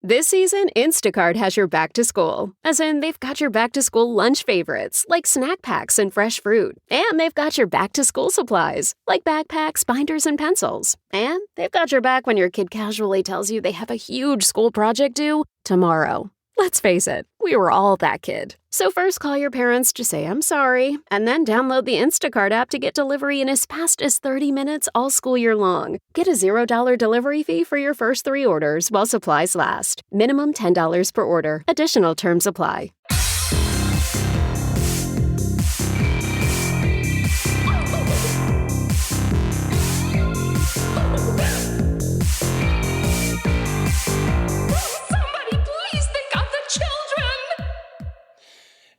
This season, Instacart has your back to school. As in, they've got your back to school lunch favorites, like snack packs and fresh fruit. And they've got your back to school supplies, like backpacks, binders, and pencils. And they've got your back when your kid casually tells you they have a huge school project due tomorrow. Let's face it, we were all that kid. So first call your parents to say I'm sorry, and then download the Instacart app to get delivery in as fast as 30 minutes all school year long. Get a $0 delivery fee for your first 3 orders while supplies last. Minimum $10 per order. Additional terms apply.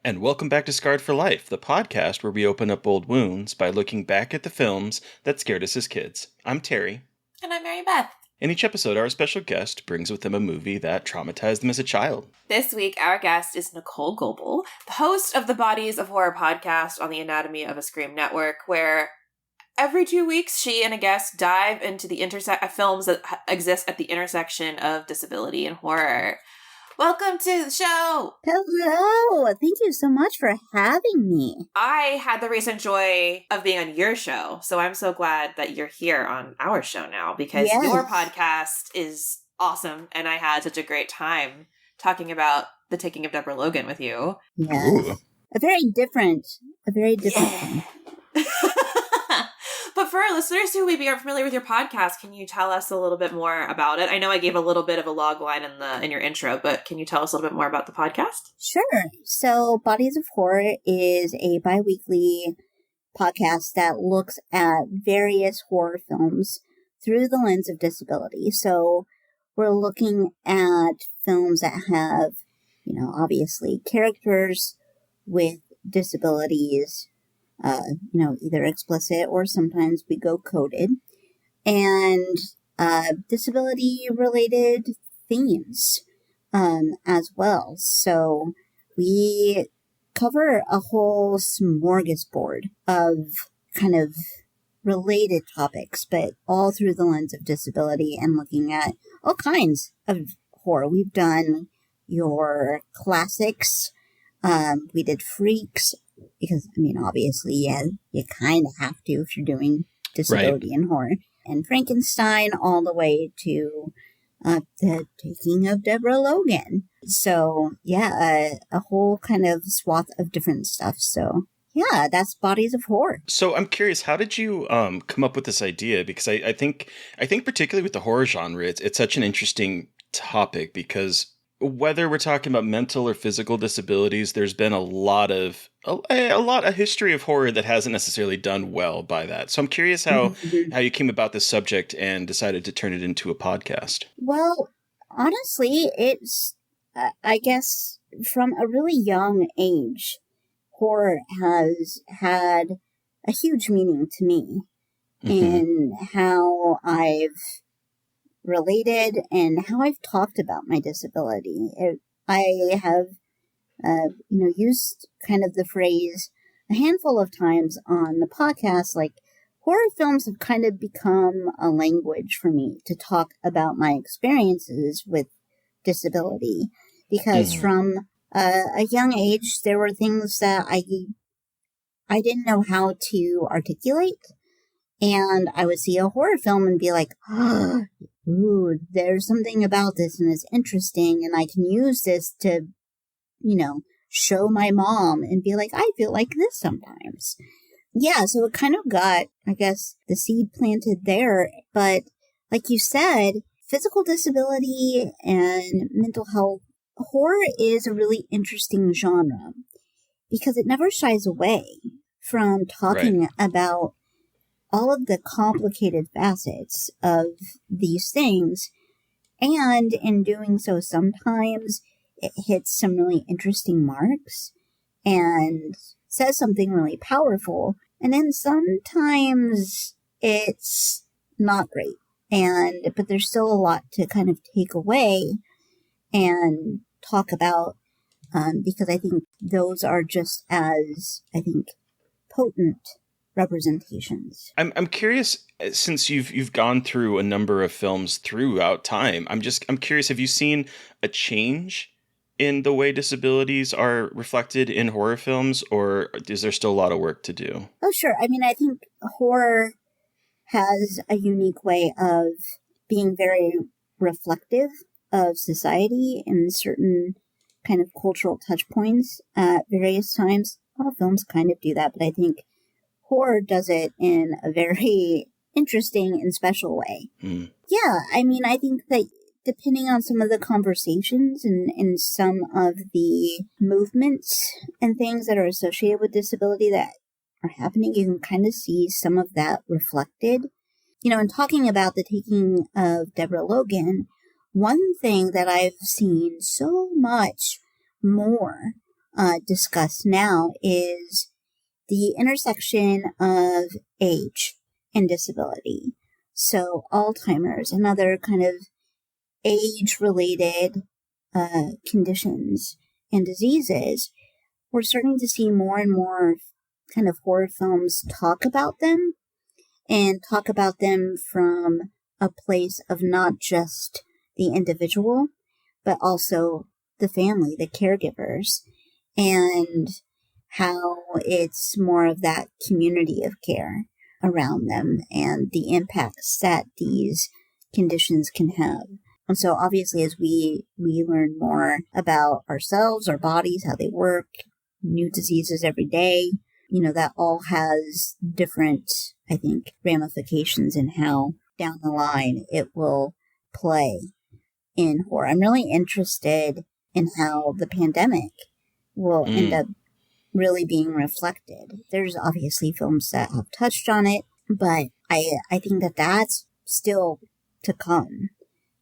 And welcome back to Scarred for Life, the podcast where we open up old wounds by looking back at the films that scared us as kids. I'm Terry. And I'm Mary Beth. In each episode, our special guest brings with them a movie that traumatized them as a child. This week, our guest is Nichole Goble, the host of the Bodies of Horror podcast on the Anatomy of a Scream Network, where every 2 weeks, she and a guest dive into the films that exist at the intersection of disability and horror. Welcome to the show! Hello! Thank you so much for having me. I had the recent joy of being on your show, so I'm so glad that you're here on our show now, because your podcast is awesome, and I had such a great time talking about The Taking of Deborah Logan with you. Yes. Ooh. A very different thing. But for our listeners who maybe aren't familiar with your podcast, can you tell us a little bit more about it? I know I gave a little bit of a log line in your intro, but can you tell us a little bit more about the podcast? Sure. So Bodies of Horror is a bi-weekly podcast that looks at various horror films through the lens of disability. So we're looking at films that have, obviously characters with disabilities, either explicit or sometimes we go coded, and disability-related themes as well. So we cover a whole smorgasbord of kind of related topics, but all through the lens of disability and looking at all kinds of horror. We've done your classics. We did Freaks, because, obviously, you kind of have to if you're doing disability and horror. And Frankenstein all the way to The Taking of Deborah Logan. So, a whole kind of swath of different stuff. So, that's Bodies of Horror. So I'm curious, how did you come up with this idea? Because I think particularly with the horror genre, it's such an interesting topic, because whether we're talking about mental or physical disabilities, there's been a history of horror that hasn't necessarily done well by that. So I'm curious how you came about this subject and decided to turn it into a podcast. Well, honestly, it's, I guess, from a really young age, horror has had a huge meaning to me in how I've related and how I've talked about my disability. I have, used kind of the phrase a handful of times on the podcast, like horror films have kind of become a language for me to talk about my experiences with disability, because from a young age, there were things that I didn't know how to articulate, and I would see a horror film and be like, ooh, there's something about this and it's interesting, and I can use this to, show my mom and be like, I feel like this sometimes. Yeah, so it kind of got, I guess, the seed planted there. But like you said, physical disability and mental health, horror is a really interesting genre because it never shies away from talking about all of the complicated facets of these things. And in doing so, sometimes it hits some really interesting marks and says something really powerful. And then sometimes it's not great. But there's still a lot to kind of take away and talk about, because I think those are just as, potent representations. I'm curious, since you've gone through a number of films throughout time. I'm curious, have you seen a change in the way disabilities are reflected in horror films, or is there still a lot of work to do? Oh, sure. I mean, I think horror has a unique way of being very reflective of society and certain kind of cultural touch points at various times. All films kind of do that, but I think horror does it in a very interesting and special way. Yeah, I mean, I think that depending on some of the conversations and some of the movements and things that are associated with disability that are happening, you can kind of see some of that reflected. You know, in talking about the taking of Deborah Logan, one thing that I've seen so much more discussed now is the intersection of age and disability. So Alzheimer's and other kind of age-related conditions and diseases, we're starting to see more and more kind of horror films talk about them, and talk about them from a place of not just the individual, but also the family, the caregivers, and how it's more of that community of care around them and the impacts that these conditions can have. And so obviously as we learn more about ourselves, our bodies, how they work, new diseases every day, you know, that all has different, I think, ramifications in how down the line it will play in horror. I'm really interested in how the pandemic will end up really being reflected. There's obviously films that have touched on it, but I think that that's still to come.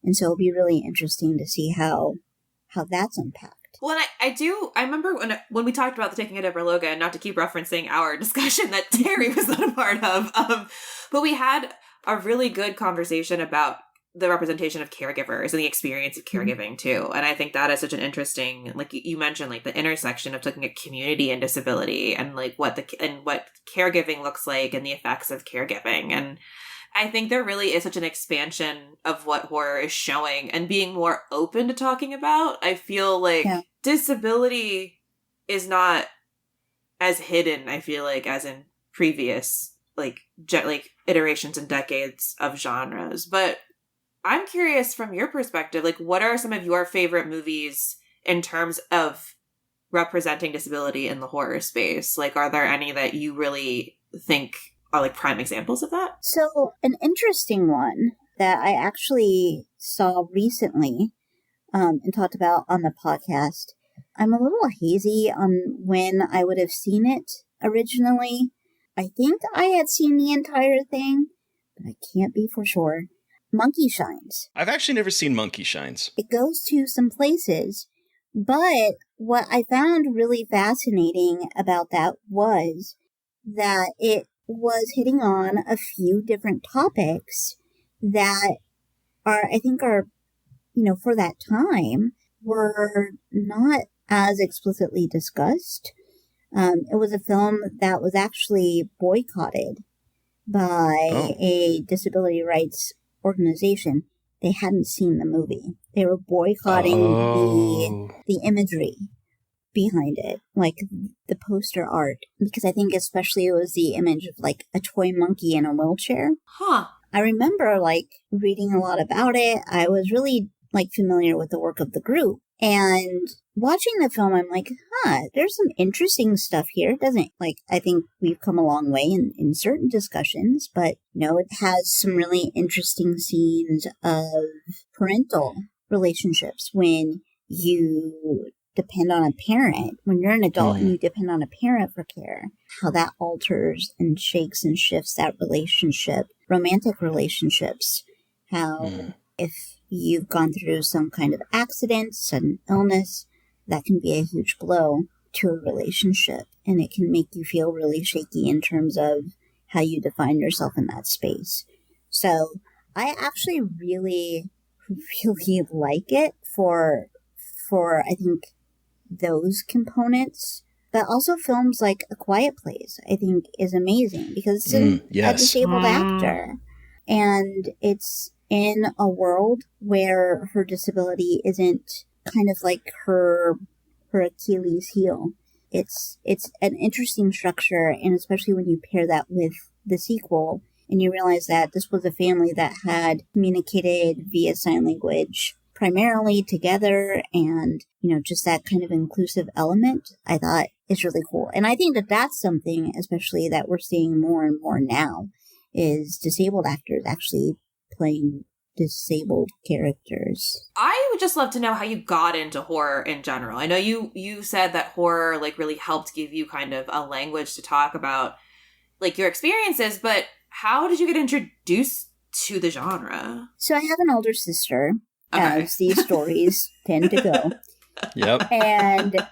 And so it'll be really interesting to see how that's unpacked. Well, and I remember when we talked about the taking of Deborah Logan, not to keep referencing our discussion that Terry was not a part of, but we had a really good conversation about the representation of caregivers and the experience of caregiving too. And I think that is such an interesting, like you mentioned, like the intersection of looking at community and disability and like what caregiving looks like and the effects of caregiving. And I think there really is such an expansion of what horror is showing and being more open to talking about. I feel like disability is not as hidden, I feel like, as in previous like iterations and decades of genres. But I'm curious from your perspective, like what are some of your favorite movies in terms of representing disability in the horror space? Like, are there any that you really think are like prime examples of that? So an interesting one that I actually saw recently and talked about on the podcast, I'm a little hazy on when I would have seen it originally. I think I had seen the entire thing, but I can't be for sure. Monkey Shines. I've actually never seen Monkey Shines. It goes to some places, but what I found really fascinating about that was that it was hitting on a few different topics that I think are, you know, for that time, were not as explicitly discussed. It was a film that was actually boycotted by a disability rights organization. They hadn't seen the movie. They were boycotting the imagery behind it, like the poster art, because I think especially it was the image of like a toy monkey in a wheelchair. I remember like reading a lot about it. I was really like familiar with the work of the group, and watching the film I'm like, there's some interesting stuff here. It doesn't, like, I think we've come a long way in certain discussions, but you know, it has some really interesting scenes of parental relationships when you depend on a parent, when you're an adult and you depend on a parent for care, how that alters and shakes and shifts that relationship, romantic relationships, how if you've gone through some kind of accident, sudden illness, that can be a huge blow to a relationship, and it can make you feel really shaky in terms of how you define yourself in that space. So I actually really, really like it for I think those components But also films like A Quiet Place, I think, is amazing because it's a disabled actor. And it's in a world where her disability isn't kind of like her Achilles heel. It's an interesting structure, and especially when you pair that with the sequel, and you realize that this was a family that had communicated via sign language primarily together, and, you know, just that kind of inclusive element, I thought is really cool. And I think that that's something, especially that we're seeing more and more now, is disabled actors actually playing disabled characters. I would just love to know how you got into horror in general. I know you said that horror like really helped give you kind of a language to talk about like your experiences, but how did you get introduced to the genre? So I have an older sister, as these stories tend to go. Yep. And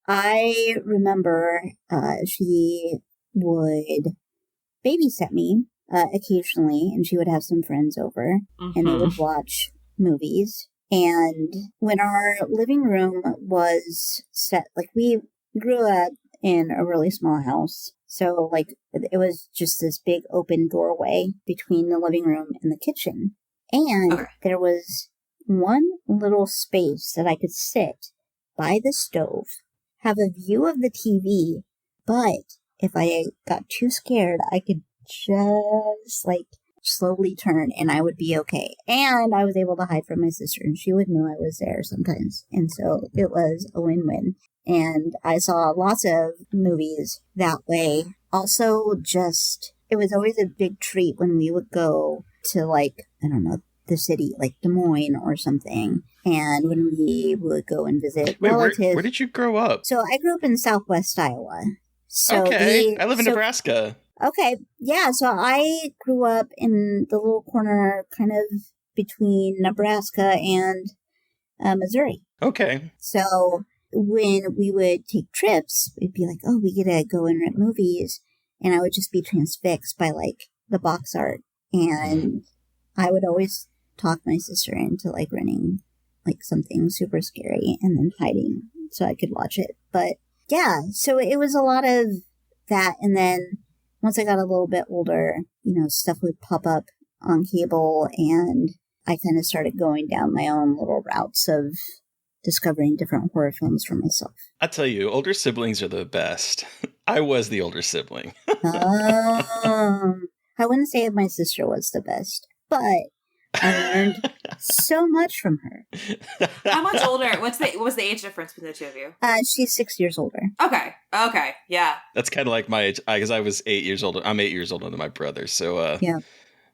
I remember she would babysit me occasionally, and she would have some friends over, and they would watch movies. And when our living room was set, like we grew up in a really small house, so like it was just this big open doorway between the living room and the kitchen. And there was one little space that I could sit by the stove, have a view of the TV, but if I got too scared, I could just like slowly turn and I would be okay. And I was able to hide from my sister, and she would know I was there sometimes. And so it was a win-win. And I saw lots of movies that way. Also, just, it was always a big treat when we would go to, like, I don't know, the city, like Des Moines or something. And when we would go and visit relatives. Where did you grow up? So I grew up in Southwest Iowa. So I live in Nebraska. Okay, yeah, so I grew up in the little corner kind of between Nebraska and Missouri. Okay. So when we would take trips, we'd be like, oh, we get to go and rent movies. And I would just be transfixed by, like, the box art. And I would always talk my sister into, like, renting, like, something super scary and then hiding so I could watch it. But, yeah, so it was a lot of that. And then once I got a little bit older, you know, stuff would pop up on cable, and I kind of started going down my own little routes of discovering different horror films for myself. I tell you, older siblings are the best. I was the older sibling. I wouldn't say my sister was the best, but I learned so much from her. How much older? What was the age difference between the two of you? She's 6 years older. Okay, yeah. That's kind of like my age, because I was 8 years older. I'm 8 years older than my brother, so yeah,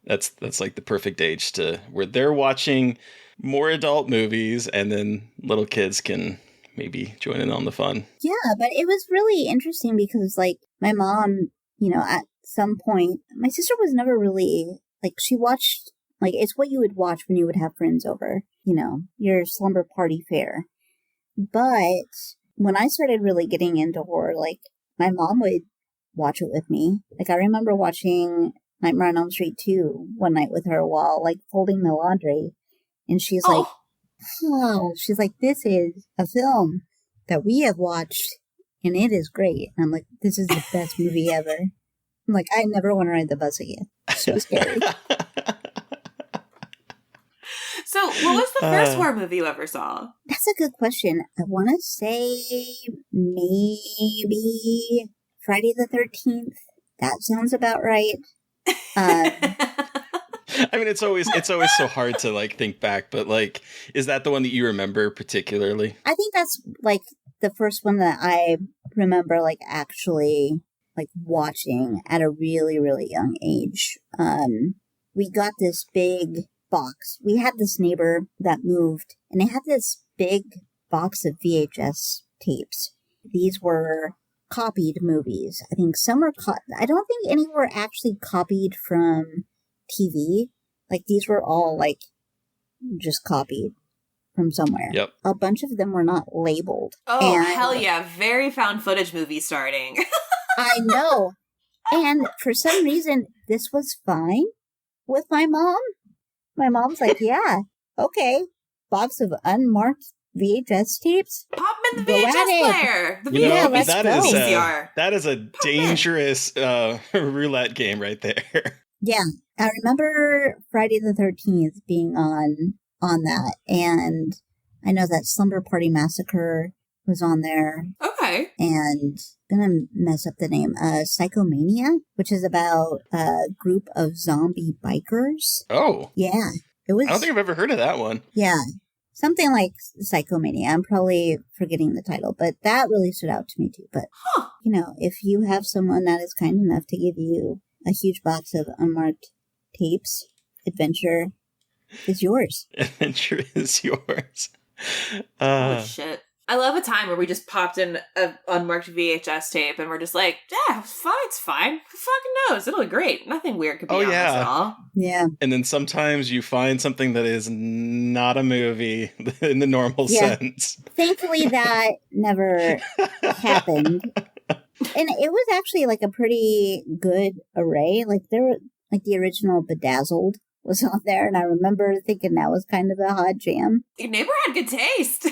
that's like the perfect age to where they're watching more adult movies, and then little kids can maybe join in on the fun. Yeah, but it was really interesting because, like, my mom, you know, at some point, my sister was never really, like, she watched, like, it's what you would watch when you would have friends over, you know, your slumber party fare. But when I started really getting into horror, like, my mom would watch it with me. Like, I remember watching Nightmare on Elm Street 2 one night with her while, like, folding my laundry. And she's like, oh, she's like, this is a film that we have watched, and it is great. And I'm like, this is the best movie ever. I'm like, I never want to ride the bus again. So scary. So, what was the first horror movie you ever saw? That's a good question. I want to say maybe Friday the 13th. That sounds about right. I mean, it's always so hard to, like, think back, but, like, is that the one that you remember particularly? I think that's, like, the first one that I remember, like, actually, like, watching at a really, really young age. We got this big box. We had this neighbor that moved, and they had this big box of VHS tapes. These were copied movies. I think some were I don't think any were actually copied from TV. Like, these were all, like, just copied from somewhere. Yep. A bunch of them were not labeled. Oh, and hell yeah. Very found footage movie starting. I know. And for some reason, this was fine with my mom. My mom's like, yeah, okay. Box of unmarked VHS tapes? Pop them in the Go at VHS it. player. The You know, VHS let's that go. is VCR. that is a dangerous roulette game right there. Yeah. I remember Friday the 13th being on that, and I know that Slumber Party Massacre was on there, Okay. and I'm gonna mess up the name, Psychomania, which is about a group of zombie bikers. Oh, Yeah. It was, I don't think I've ever heard of that one. yeah, something like Psychomania. I'm probably forgetting the title, but that really stood out to me too. But, you know, if you have someone that is kind enough to give you a huge box of unmarked tapes, adventure is yours. Adventure is yours. Holy shit. I love a time where we just popped in an unmarked VHS tape and we're just like, yeah, fine, it's fine. Who fucking knows? It'll be great. Nothing weird could be on this at all. Yeah. And then sometimes you find something that is not a movie in the normal sense. Thankfully, that never happened. And it was actually like a pretty good array. Like there were like the original Bedazzled was on there, and I remember thinking that was kind of a hot jam. Your neighbor had good taste.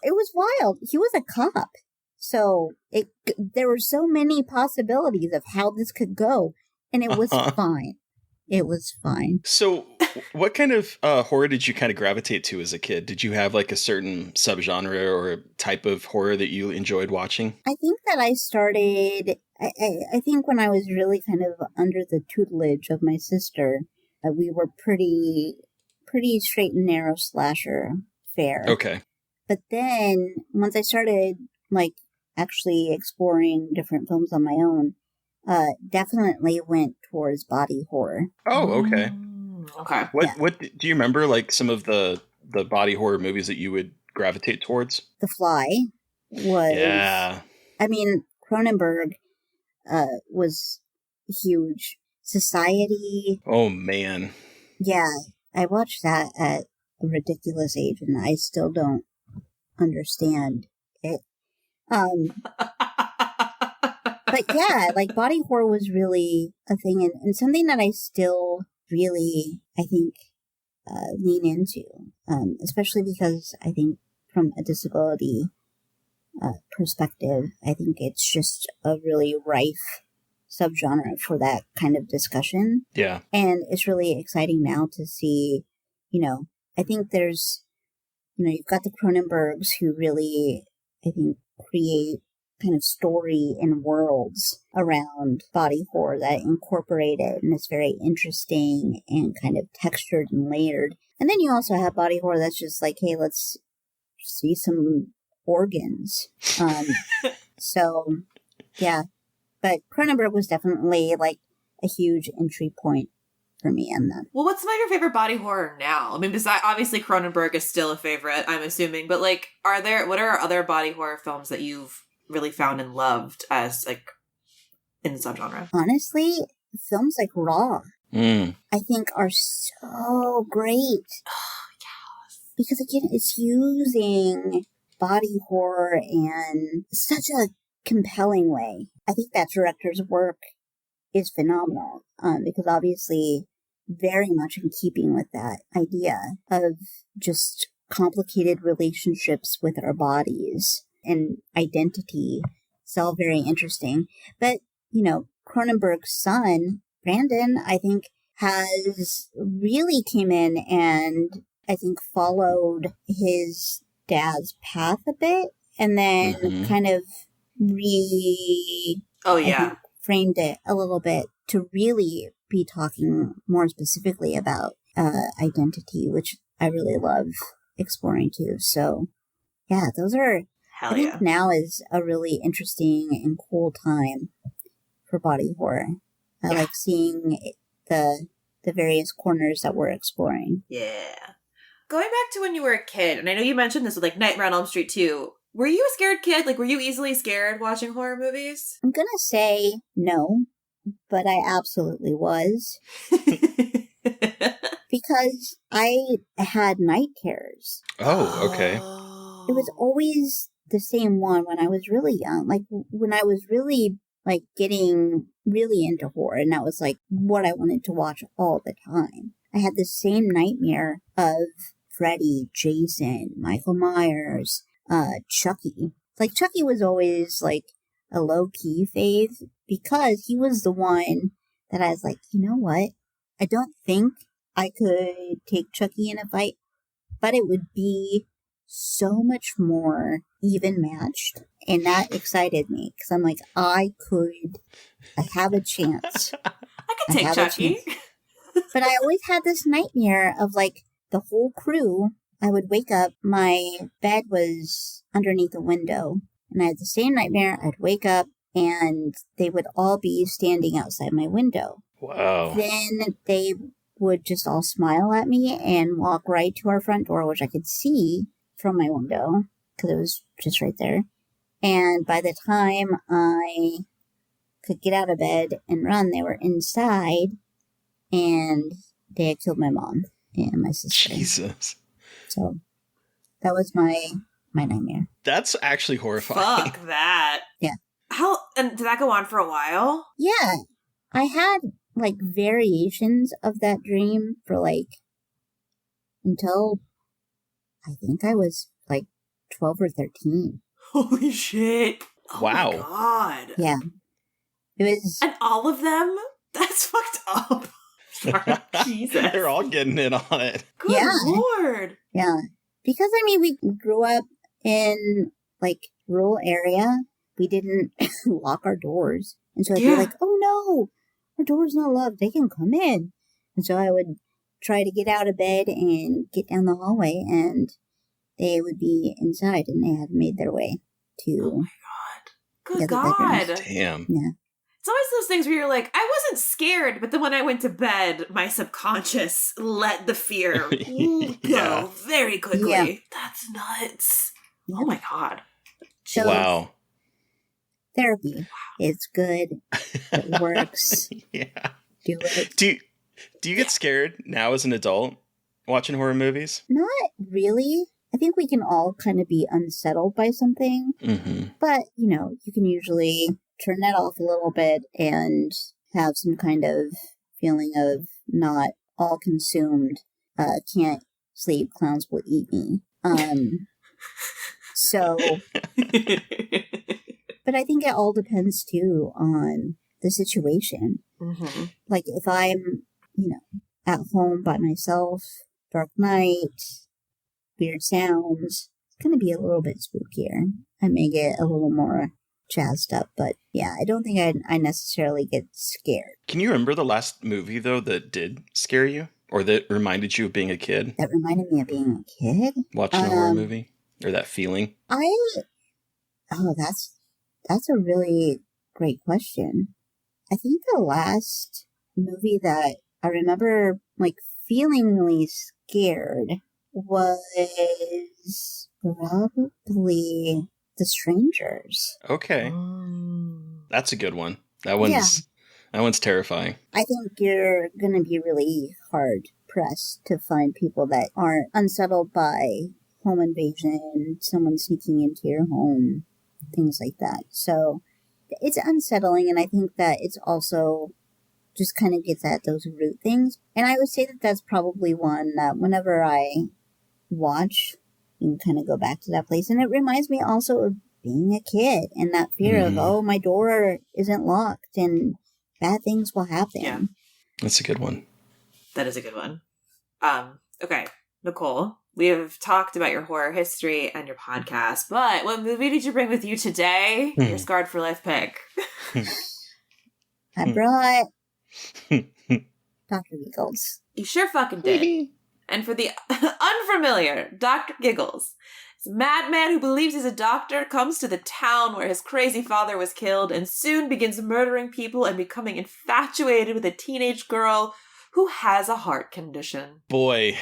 It was wild. He was a cop. So there were so many possibilities of how this could go, and it was fine. It was fine. So what kind of horror did you kind of gravitate to as a kid? Did you have like a certain subgenre or type of horror that you enjoyed watching? I think that I started, I think when I was really kind of under the tutelage of my sister, we were pretty straight and narrow slasher fare. Okay. But then once I started like actually exploring different films on my own, definitely went towards body horror. Oh, okay. Okay. What do you remember, like some of the body horror movies that you would gravitate towards? The Fly was, Yeah. I mean, Cronenberg was huge. Society. Oh, man. Yeah, I watched that at a ridiculous age, and I still don't understand it. But yeah, like body horror was really a thing, and something that I still really, I think, lean into, especially because I think from a disability perspective, I think it's just a really rife subgenre for that kind of discussion. Yeah. And it's really exciting now to see, you know, I think there's, you know, you've got the Cronenbergs who really, I think, create kind of story and worlds around body horror that incorporate it, and it's very interesting and kind of textured and layered. And then you also have body horror that's just like, hey, let's see some organs. So, yeah. But Cronenberg was definitely like a huge entry point for me in that. Well, what's some of your favorite body horror now? I mean, besides, obviously Cronenberg is still a favorite, I'm assuming, but like, what are other body horror films that you've really found and loved as like in the subgenre? Honestly, films like Raw, I think are so great. Oh, yes. Because again, it's using body horror in such a compelling way. I think that director's work is phenomenal, because obviously very much in keeping with that idea of just complicated relationships with our bodies and identity. It's all very interesting. But, you know, Cronenberg's son, Brandon, I think has really came in and I think followed his dad's path a bit and then kind of framed it a little bit to really be talking more specifically about identity, which I really love exploring too. So, yeah, those are, Hell I think now is a really interesting and cool time for body horror. I like seeing the various corners that we're exploring. Yeah. Going back to when you were a kid, and I know you mentioned this with like Nightmare on Elm Street 2, were you a scared kid? Like, were you easily scared watching horror movies? I'm gonna say no, but I absolutely was. Because I had night terrors. Oh, okay. It was always the same one when I was really young. Like, when I was really, like, getting really into horror, and that was, like, what I wanted to watch all the time. I had the same nightmare of Freddy, Jason, Michael Myers, Chucky. Like, Chucky was always, like, a low-key fave because he was the one that I was like, you know what? I don't think I could take Chucky in a fight, but it would be so much more even matched. And that excited me because I'm like, I have a chance. I could take Chucky. But I always had this nightmare of like the whole crew. I would wake up, my bed was underneath a window, and I had the same nightmare. I'd wake up and they would all be standing outside my window. Wow. Then they would just all smile at me and walk right to our front door, which I could see from my window because it was just right there. And by the time I could get out of bed and run, they were inside and they had killed my mom and my sister. Jesus. So that was my nightmare. That's actually horrifying. Fuck that. Yeah. And did that go on for a while? Yeah. I had like variations of that dream for like until I think I was like 12 or 13. Holy shit. Oh wow. My God. Yeah. It was. And all of them? That's fucked up. Sorry, Jesus. They're all getting in on it. Good Lord. Yeah. Because, I mean, we grew up in, like, rural area. We didn't lock our doors. And so I'd be like, oh, no, our door's not locked. They can come in. And so I would try to get out of bed and get down the hallway, and they would be inside, and they had made their way to... Oh, my God. Good God. Damn. Yeah. It's always those things where you're like, I wasn't scared, but then when I went to bed, my subconscious let the fear go very quickly. Yeah. That's nuts. Yeah. Oh my God. So, wow. Therapy. It's good. It works. Yeah. Do it. Do you get scared now as an adult watching horror movies? Not really. I think we can all kind of be unsettled by something. Mm-hmm. But, you know, you can usually turn that off a little bit and have some kind of feeling of not all consumed, can't sleep, clowns will eat me. So, but I think it all depends too on the situation. Mm-hmm. Like if I'm, you know, at home by myself, dark night, weird sounds, it's going to be a little bit spookier. I may get a little more jazzed up, but yeah, I don't think I necessarily get scared. Can you remember the last movie though that did scare you, or that reminded you of being a kid? That reminded me of being a kid. Watching a horror movie, or that feeling. That's a really great question. I think the last movie that I remember like feeling really scared was probably The Strangers. Okay. That's a good one. That one's terrifying. I think you're going to be really hard pressed to find people that aren't unsettled by home invasion, someone sneaking into your home, things like that. So it's unsettling, and I think that it's also just kind of gets at those root things. And I would say that that's probably one that whenever I watch, you can kind of go back to that place. And it reminds me also of being a kid and that fear of, oh, my door isn't locked and bad things will happen. Yeah. That's a good one. That is a good one. Okay, Nichole, we have talked about your horror history and your podcast, but what movie did you bring with you today? Your Scarred for Life pick. I brought Dr. Giggles. You sure fucking did. And for the unfamiliar, Dr. Giggles is a madman who believes he's a doctor, comes to the town where his crazy father was killed, and soon begins murdering people and becoming infatuated with a teenage girl who has a heart condition. Boy,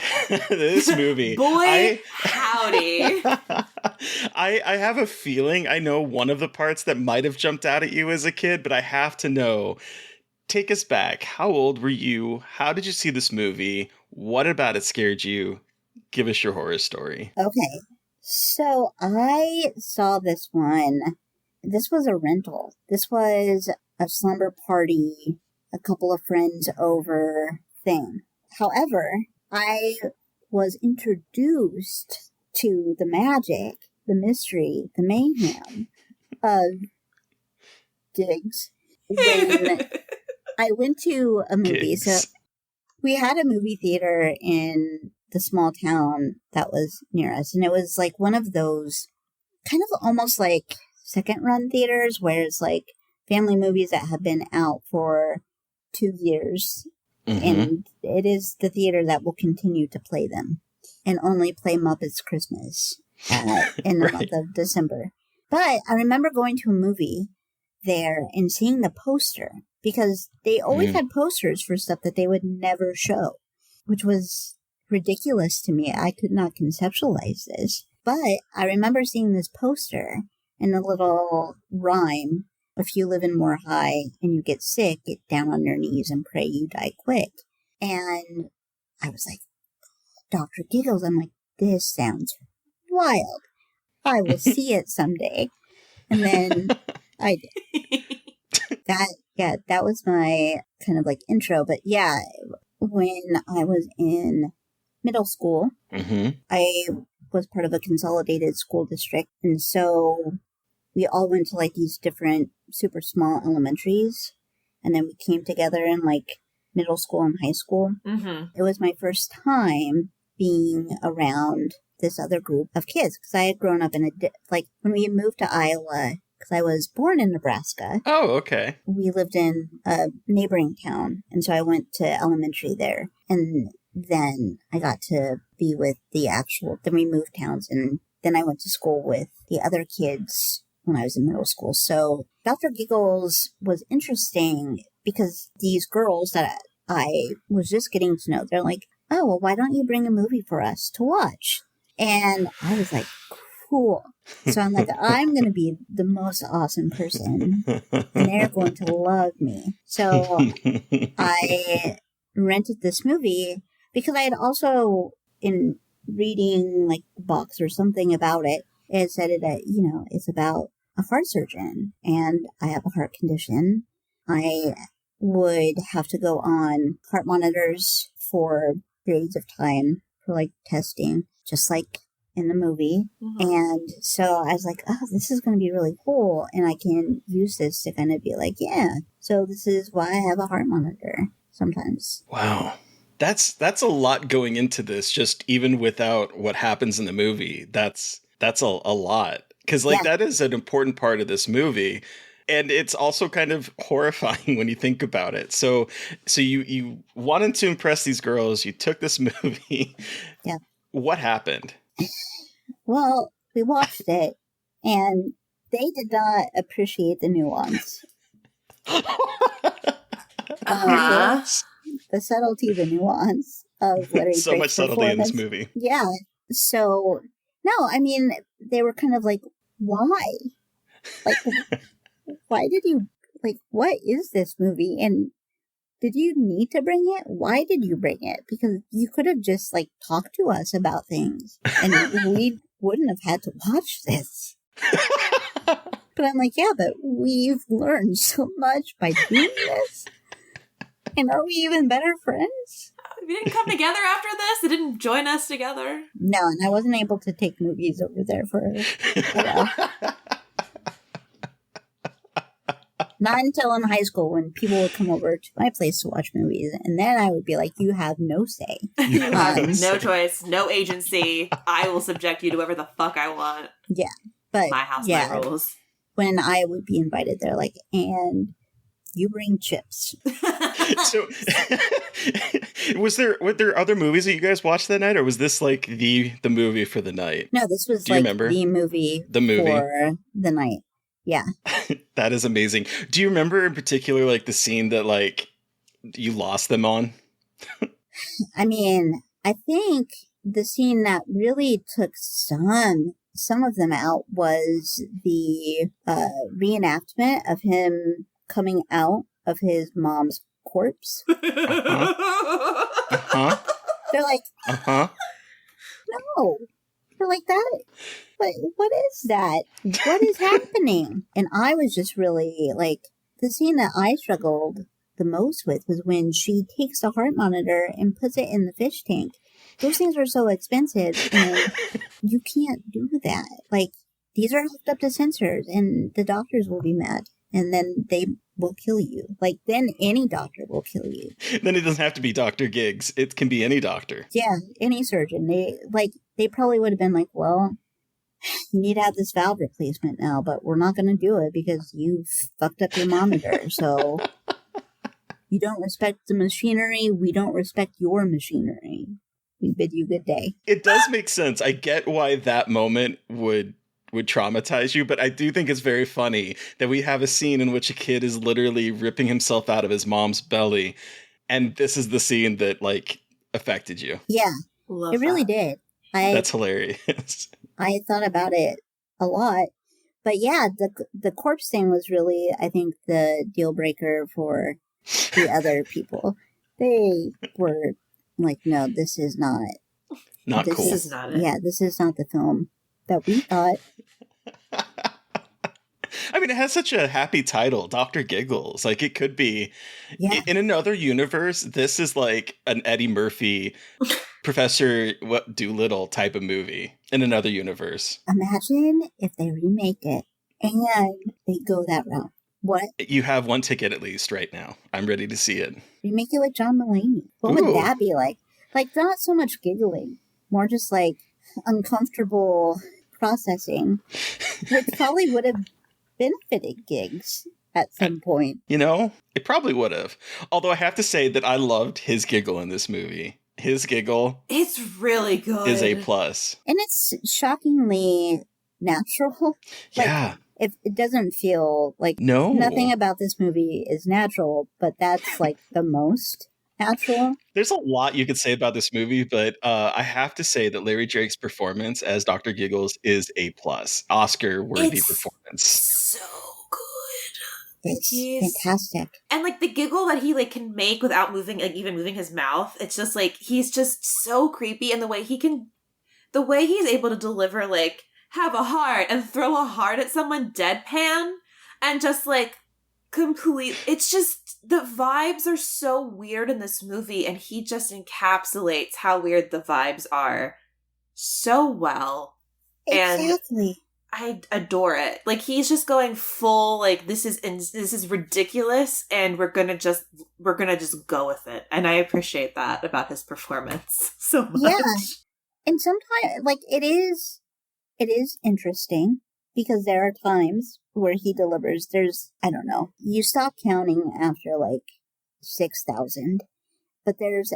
this movie. Boy, howdy. I have a feeling I know one of the parts that might have jumped out at you as a kid, but I have to know. Take us back. How old were you? How did you see this movie? What about it scared you? Give us your horror story. Okay. So I saw this one. This was a rental. This was a slumber party, a couple of friends over thing. However, I was introduced to the magic, the mystery, the mayhem of Giggles when I went to a movie. Gigs. So we had a movie theater in the small town that was near us, and it was like one of those kind of almost like second run theaters where it's like family movies that have been out for 2 years, and it is the theater that will continue to play them and only play Muppets Christmas in the month of December. But I remember going to a movie there and seeing the poster, because they always had posters for stuff that they would never show, which was ridiculous to me. I could not conceptualize this. But I remember seeing this poster and a little rhyme: if you live in Moor High and you get sick, get down on your knees and pray you die quick. And I was like, Dr. Giggles, I'm like, this sounds wild. I will see it someday. And then I did. That was my kind of like intro. But yeah, when I was in middle school, I was part of a consolidated school district. And so we all went to like these different super small elementaries. And then we came together in like middle school and high school. It was my first time being around this other group of kids, because I had grown up in like when we moved to Iowa, because I was born in Nebraska. Oh, okay. We lived in a neighboring town, and so I went to elementary there. And then I got to be with then we moved towns, and then I went to school with the other kids when I was in middle school. So Dr. Giggles was interesting because these girls that I was just getting to know, they're like, oh, well, why don't you bring a movie for us to watch? And I was like, cool. So I'm like, I'm going to be the most awesome person, and they're going to love me. So I rented this movie because I had also, in reading like the box or something about it, it said it's about a heart surgeon, and I have a heart condition. I would have to go on heart monitors for periods of time for like testing, just like in the movie. And so I was like, oh, this is going to be really cool, and I can use this to kind of be like, yeah, so this is why I have a heart monitor sometimes. Wow. That's a lot going into this, just even without what happens in the movie. That's a lot. Because that is an important part of this movie. And it's also kind of horrifying when you think about it. So you wanted to impress these girls. You took this movie. Yeah. What happened? Well, we watched it, and they did not appreciate the nuance. The subtlety, the nuance of Larry so Drake's much subtlety in this movie. Yeah. So, no, I mean, they were kind of like, why? Like, why did you, like, what is this movie? And did you need to bring it? Why did you bring it? Because you could have just, like, talked to us about things, and we wouldn't have had to watch this. But I'm like, yeah, but we've learned so much by doing this. And are we even better friends? We didn't come together after this? They didn't join us together? No, and I wasn't able to take movies over there for a while. Not until in high school, when people would come over to my place to watch movies, and then I would be like, you have no say. You have no choice, no agency. I will subject you to whatever the fuck I want. Yeah. But my house, my rules. When I would be invited, they're like, and you bring chips. So, were there other movies that you guys watched that night, or was this like the movie for the night? No, this was Do you remember? the movie for the night. Yeah. That is amazing. Do you remember in particular like the scene that like you lost them on? I mean, I think the scene that really took some of them out was the reenactment of him coming out of his mom's corpse. They're like, no. They're like, that. What is that? What is happening? And I was just really like, the scene that I struggled the most with was when she takes the heart monitor and puts it in the fish tank, those things are so expensive, and you can't do that. Like, these are hooked up to sensors, and the doctors will be mad, and then they will kill you. Like, then any doctor will kill you. Then it doesn't have to be Dr. Giggles. It can be any doctor. Yeah, any surgeon. They probably would have been like, well, you need to have this valve replacement now, but we're not going to do it because you fucked up your monitor. So you don't respect the machinery. We don't respect your machinery. We bid you good day. It does make sense. I get why that moment would traumatize you, but I do think it's very funny that we have a scene in which a kid is literally ripping himself out of his mom's belly, and this is the scene that, like, affected you. Yeah, Love it really did. That's hilarious. I thought about it a lot. But yeah, the corpse thing was really, I think, the deal breaker for the other people. They were like, no, this is not. Not cool. This is not it. Yeah, this is not the film that we thought. I mean, it has such a happy title, Dr. Giggles. Like, it could be, in another universe, this is like an Eddie Murphy, Professor Doolittle type of movie in another universe. Imagine if they remake it and they go that route. What? You have one ticket at least right now. I'm ready to see it. Remake it with John Mulaney. What would that be like? Like, not so much giggling, more just like uncomfortable processing, which probably would have benefited Gigs at some point. You know, it probably would have. Although I have to say that I loved his giggle in this movie. His giggle, it's really good, is A+. And it's shockingly natural. Yeah. It doesn't feel like nothing about this movie is natural, but that's like the most natural. There's a lot you could say about this movie, but I have to say that Larry Drake's performance as Dr. Giggles is A+. Oscar-worthy performance. So good. It's fantastic. And like the giggle that he like can make without moving, like even moving his mouth, it's just like he's just so creepy, and the way he's able to deliver like have a heart and throw a heart at someone deadpan and just like complete, it's just the vibes are so weird in this movie, and he just encapsulates how weird the vibes are so well. Exactly. And I adore it. Like, he's just going full, like, this is ridiculous, and we're gonna just go with it. And I appreciate that about his performance so much. Yeah. And sometimes, like, it is interesting because there are times where he delivers, I don't know, you stop counting after like 6,000, but there's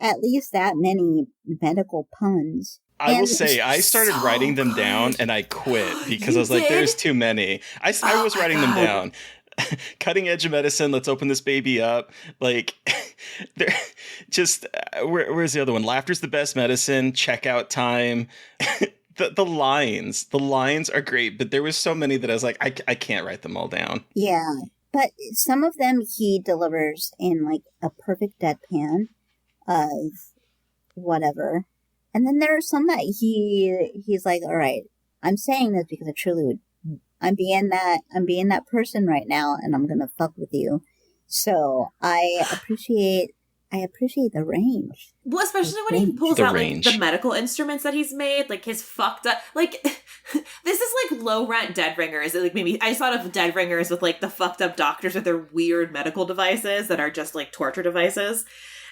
at least that many medical puns. I will say, I started writing them down and I quit because I was like, there's too many. I was writing them down. Cutting edge of medicine, let's open this baby up. Like, where's the other one? Laughter's the best medicine, checkout time. The lines are great, but there was so many that I was like, I can't write them all down. Yeah, but some of them he delivers in like a perfect deadpan of whatever. And then there are some that he's like, all right, I'm saying this because I truly would, I'm being that person right now, and I'm gonna fuck with you. So I appreciate the range. Well, especially when he pulls out like the medical instruments that he's made, like his fucked up, like this is like low rent Dead Ringers. Like, maybe I just thought of Dead Ringers with like the fucked up doctors with their weird medical devices that are just like torture devices.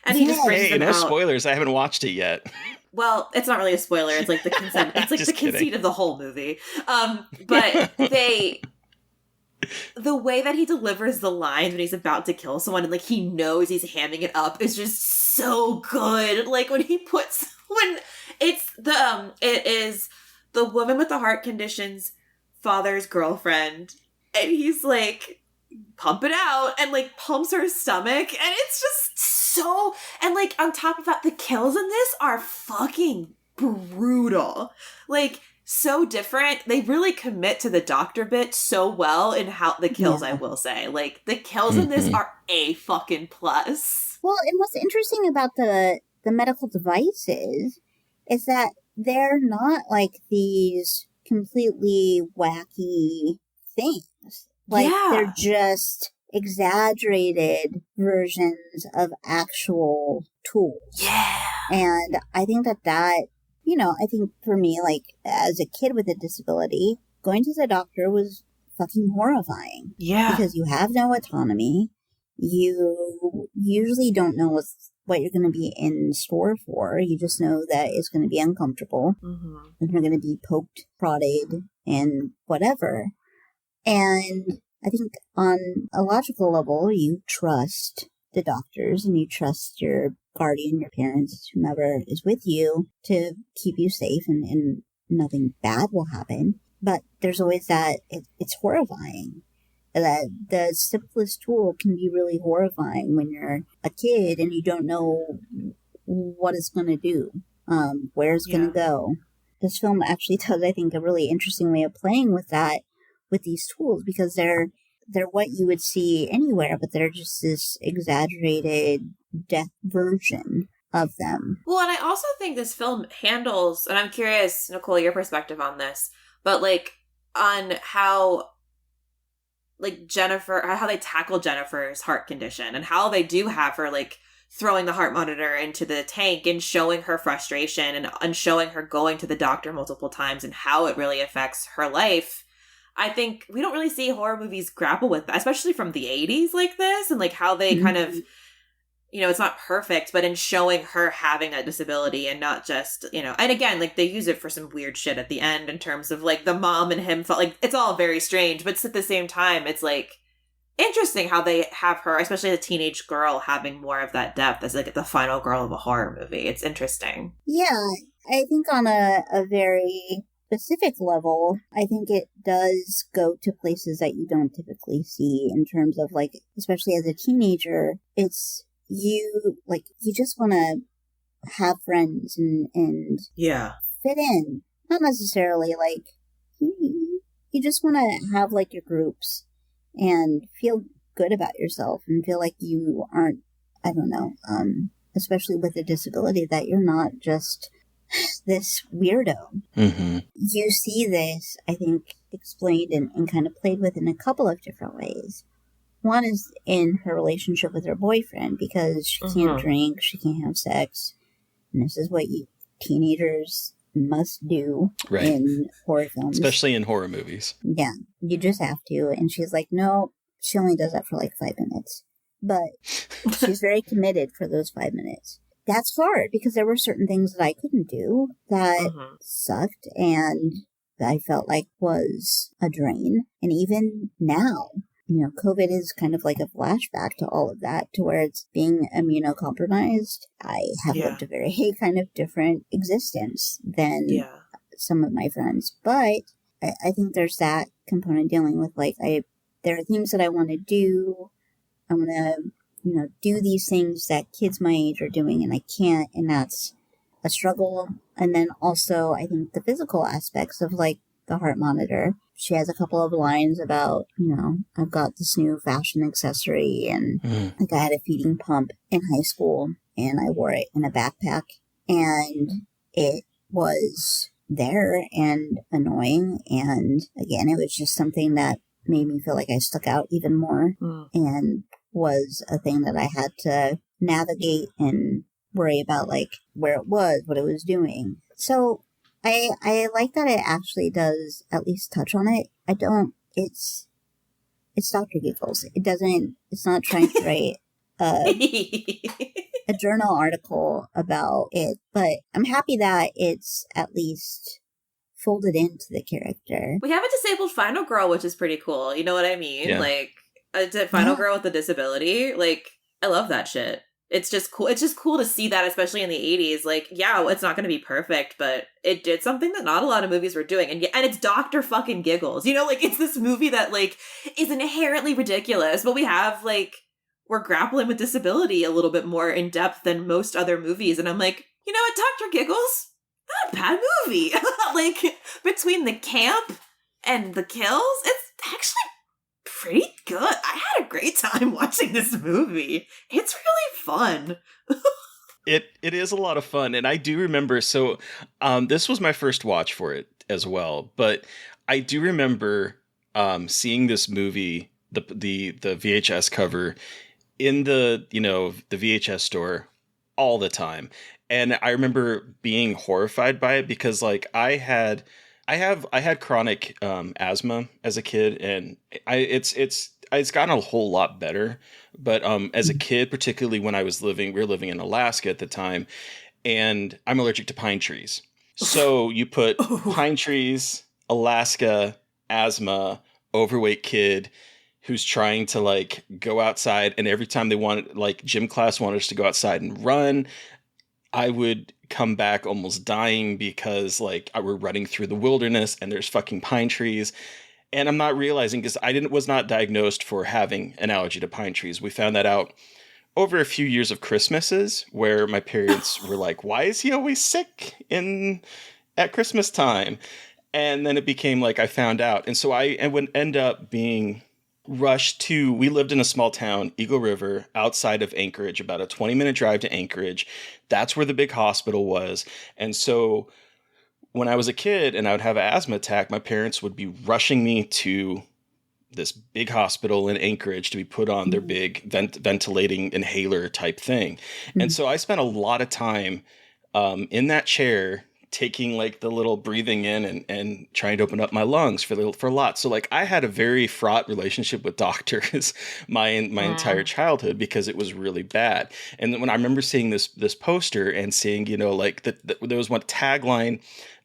And he just brings them out. Spoilers. I haven't watched it yet. Well, it's not really a spoiler. It's like the consent. It's like the conceit of the whole movie. But the way that he delivers the lines when he's about to kill someone and like he knows he's hamming it up is just so good. Like when it's it is the woman with the heart condition's father's girlfriend, and he's like, pump it out, and like pumps her stomach, and it's just so, and like on top of that, the kills in this are fucking brutal. Like, so different. They really commit to the doctor bit so well in how the kills, I will say. Like, the kills in this are A fucking plus. Well, and what's interesting about the medical devices is that they're not like these completely wacky things. Like, they're just exaggerated versions of actual tools. Yeah. And I think that, I think for me, like, as a kid with a disability, going to the doctor was fucking horrifying. Yeah. Because you have no autonomy. You usually don't know what you're going to be in store for. You just know that it's going to be uncomfortable. Mm-hmm. And you're going to be poked, prodded, and whatever. And I think on a logical level, you trust the doctors and you trust your guardian, your parents, whomever is with you to keep you safe and nothing bad will happen. But there's always that, it's horrifying. That the simplest tool can be really horrifying when you're a kid and you don't know what it's going to do, where it's going to go. This film actually does, I think, a really interesting way of playing with that, with these tools, because they're what you would see anywhere, but they're just this exaggerated death version of them. Well, and I also think this film handles, and I'm curious, Nichole, your perspective on this, but like on how like Jennifer, how they tackle Jennifer's heart condition and how they do have her like throwing the heart monitor into the tank and showing her frustration and showing her going to the doctor multiple times and how it really affects her life. I think we don't really see horror movies grapple with that, especially from the 80s like this, and like how they kind of, it's not perfect, but in showing her having a disability and not just, and again, like they use it for some weird shit at the end in terms of like the mom and him, like it's all very strange, but at the same time, it's like interesting how they have her, especially a teenage girl, having more of that depth as like the final girl of a horror movie. It's interesting. Yeah, I think on a very specific level, I think it does go to places that you don't typically see in terms of like, especially as a teenager, it's you just want to have friends and fit in. Not necessarily like, you just want to have like your groups and feel good about yourself and feel like you aren't, I don't know, especially with a disability, that you're not just this weirdo. Mm-hmm. You see this, I think, explained and kind of played with in a couple of different ways. One is in her relationship with her boyfriend, because she can't drink, she can't have sex, and this is what teenagers must do in horror films. Especially in horror movies. Yeah, you just have to. And she's like, no, she only does that for like 5 minutes. But she's very committed for those 5 minutes. That's hard, because there were certain things that I couldn't do that sucked and that I felt like was a drain. And even now, COVID is kind of like a flashback to all of that, to where it's being immunocompromised. I have lived a very kind of different existence than some of my friends. But I think there's that component dealing with like, there are things that I want to do. I want to, do these things that kids my age are doing and I can't, and that's a struggle. And then also, I think the physical aspects of like the heart monitor. She has a couple of lines about, I've got this new fashion accessory, and like I had a feeding pump in high school and I wore it in a backpack, and it was there and annoying. And again, it was just something that made me feel like I stuck out even more and was a thing that I had to navigate and worry about, like where it was, what it was doing. So I like that it actually does at least touch on it. It's Dr. Giggles. It's not trying to write a journal article about it, but I'm happy that it's at least folded into the character. We have a disabled final girl, which is pretty cool. You know what I mean? Yeah. Like a final girl with a disability. Like, I love that shit. It's just cool. It's just cool to see that, especially in the 80s. Like, yeah, it's not going to be perfect, but it did something that not a lot of movies were doing. And it's Dr. fucking Giggles. Like, it's this movie that, like, is inherently ridiculous, but we have, like, we're grappling with disability a little bit more in depth than most other movies. And I'm like, you know what, Dr. Giggles? Not a bad movie. Like, between the camp and the kills, it's actually pretty good. I had a great time watching this movie. It's really fun. It is a lot of fun, and I do remember. So, this was my first watch for it as well, but I do remember seeing this movie, the VHS cover in the the VHS store all the time. And I remember being horrified by it because like I had chronic asthma as a kid, and it's gotten a whole lot better. But as a kid, particularly when we were living in Alaska at the time, and I'm allergic to pine trees. So you put pine trees, Alaska, asthma, overweight kid who's trying to like go outside, and every time they wanted, like gym class wanted us to go outside and run, I would come back almost dying because like we're running through the wilderness and there's fucking pine trees. And I'm not realizing, because was not diagnosed for having an allergy to pine trees. We found that out over a few years of Christmases, where my parents were like, why is he always sick at Christmas time? And then it became like I found out. And so I would end up being rushed to, we lived in a small town, Eagle River, outside of Anchorage, about a 20-minute drive to Anchorage. That's where the big hospital was. And so when I was a kid and I would have an asthma attack, my parents would be rushing me to this big hospital in Anchorage to be put on their big ventilating inhaler type thing. And so I spent a lot of time in that chair taking like the little breathing in and trying to open up my lungs for a lot. So like I had a very fraught relationship with doctors my entire childhood because it was really bad. And then when I remember seeing this poster and seeing, you know, like there was one tagline.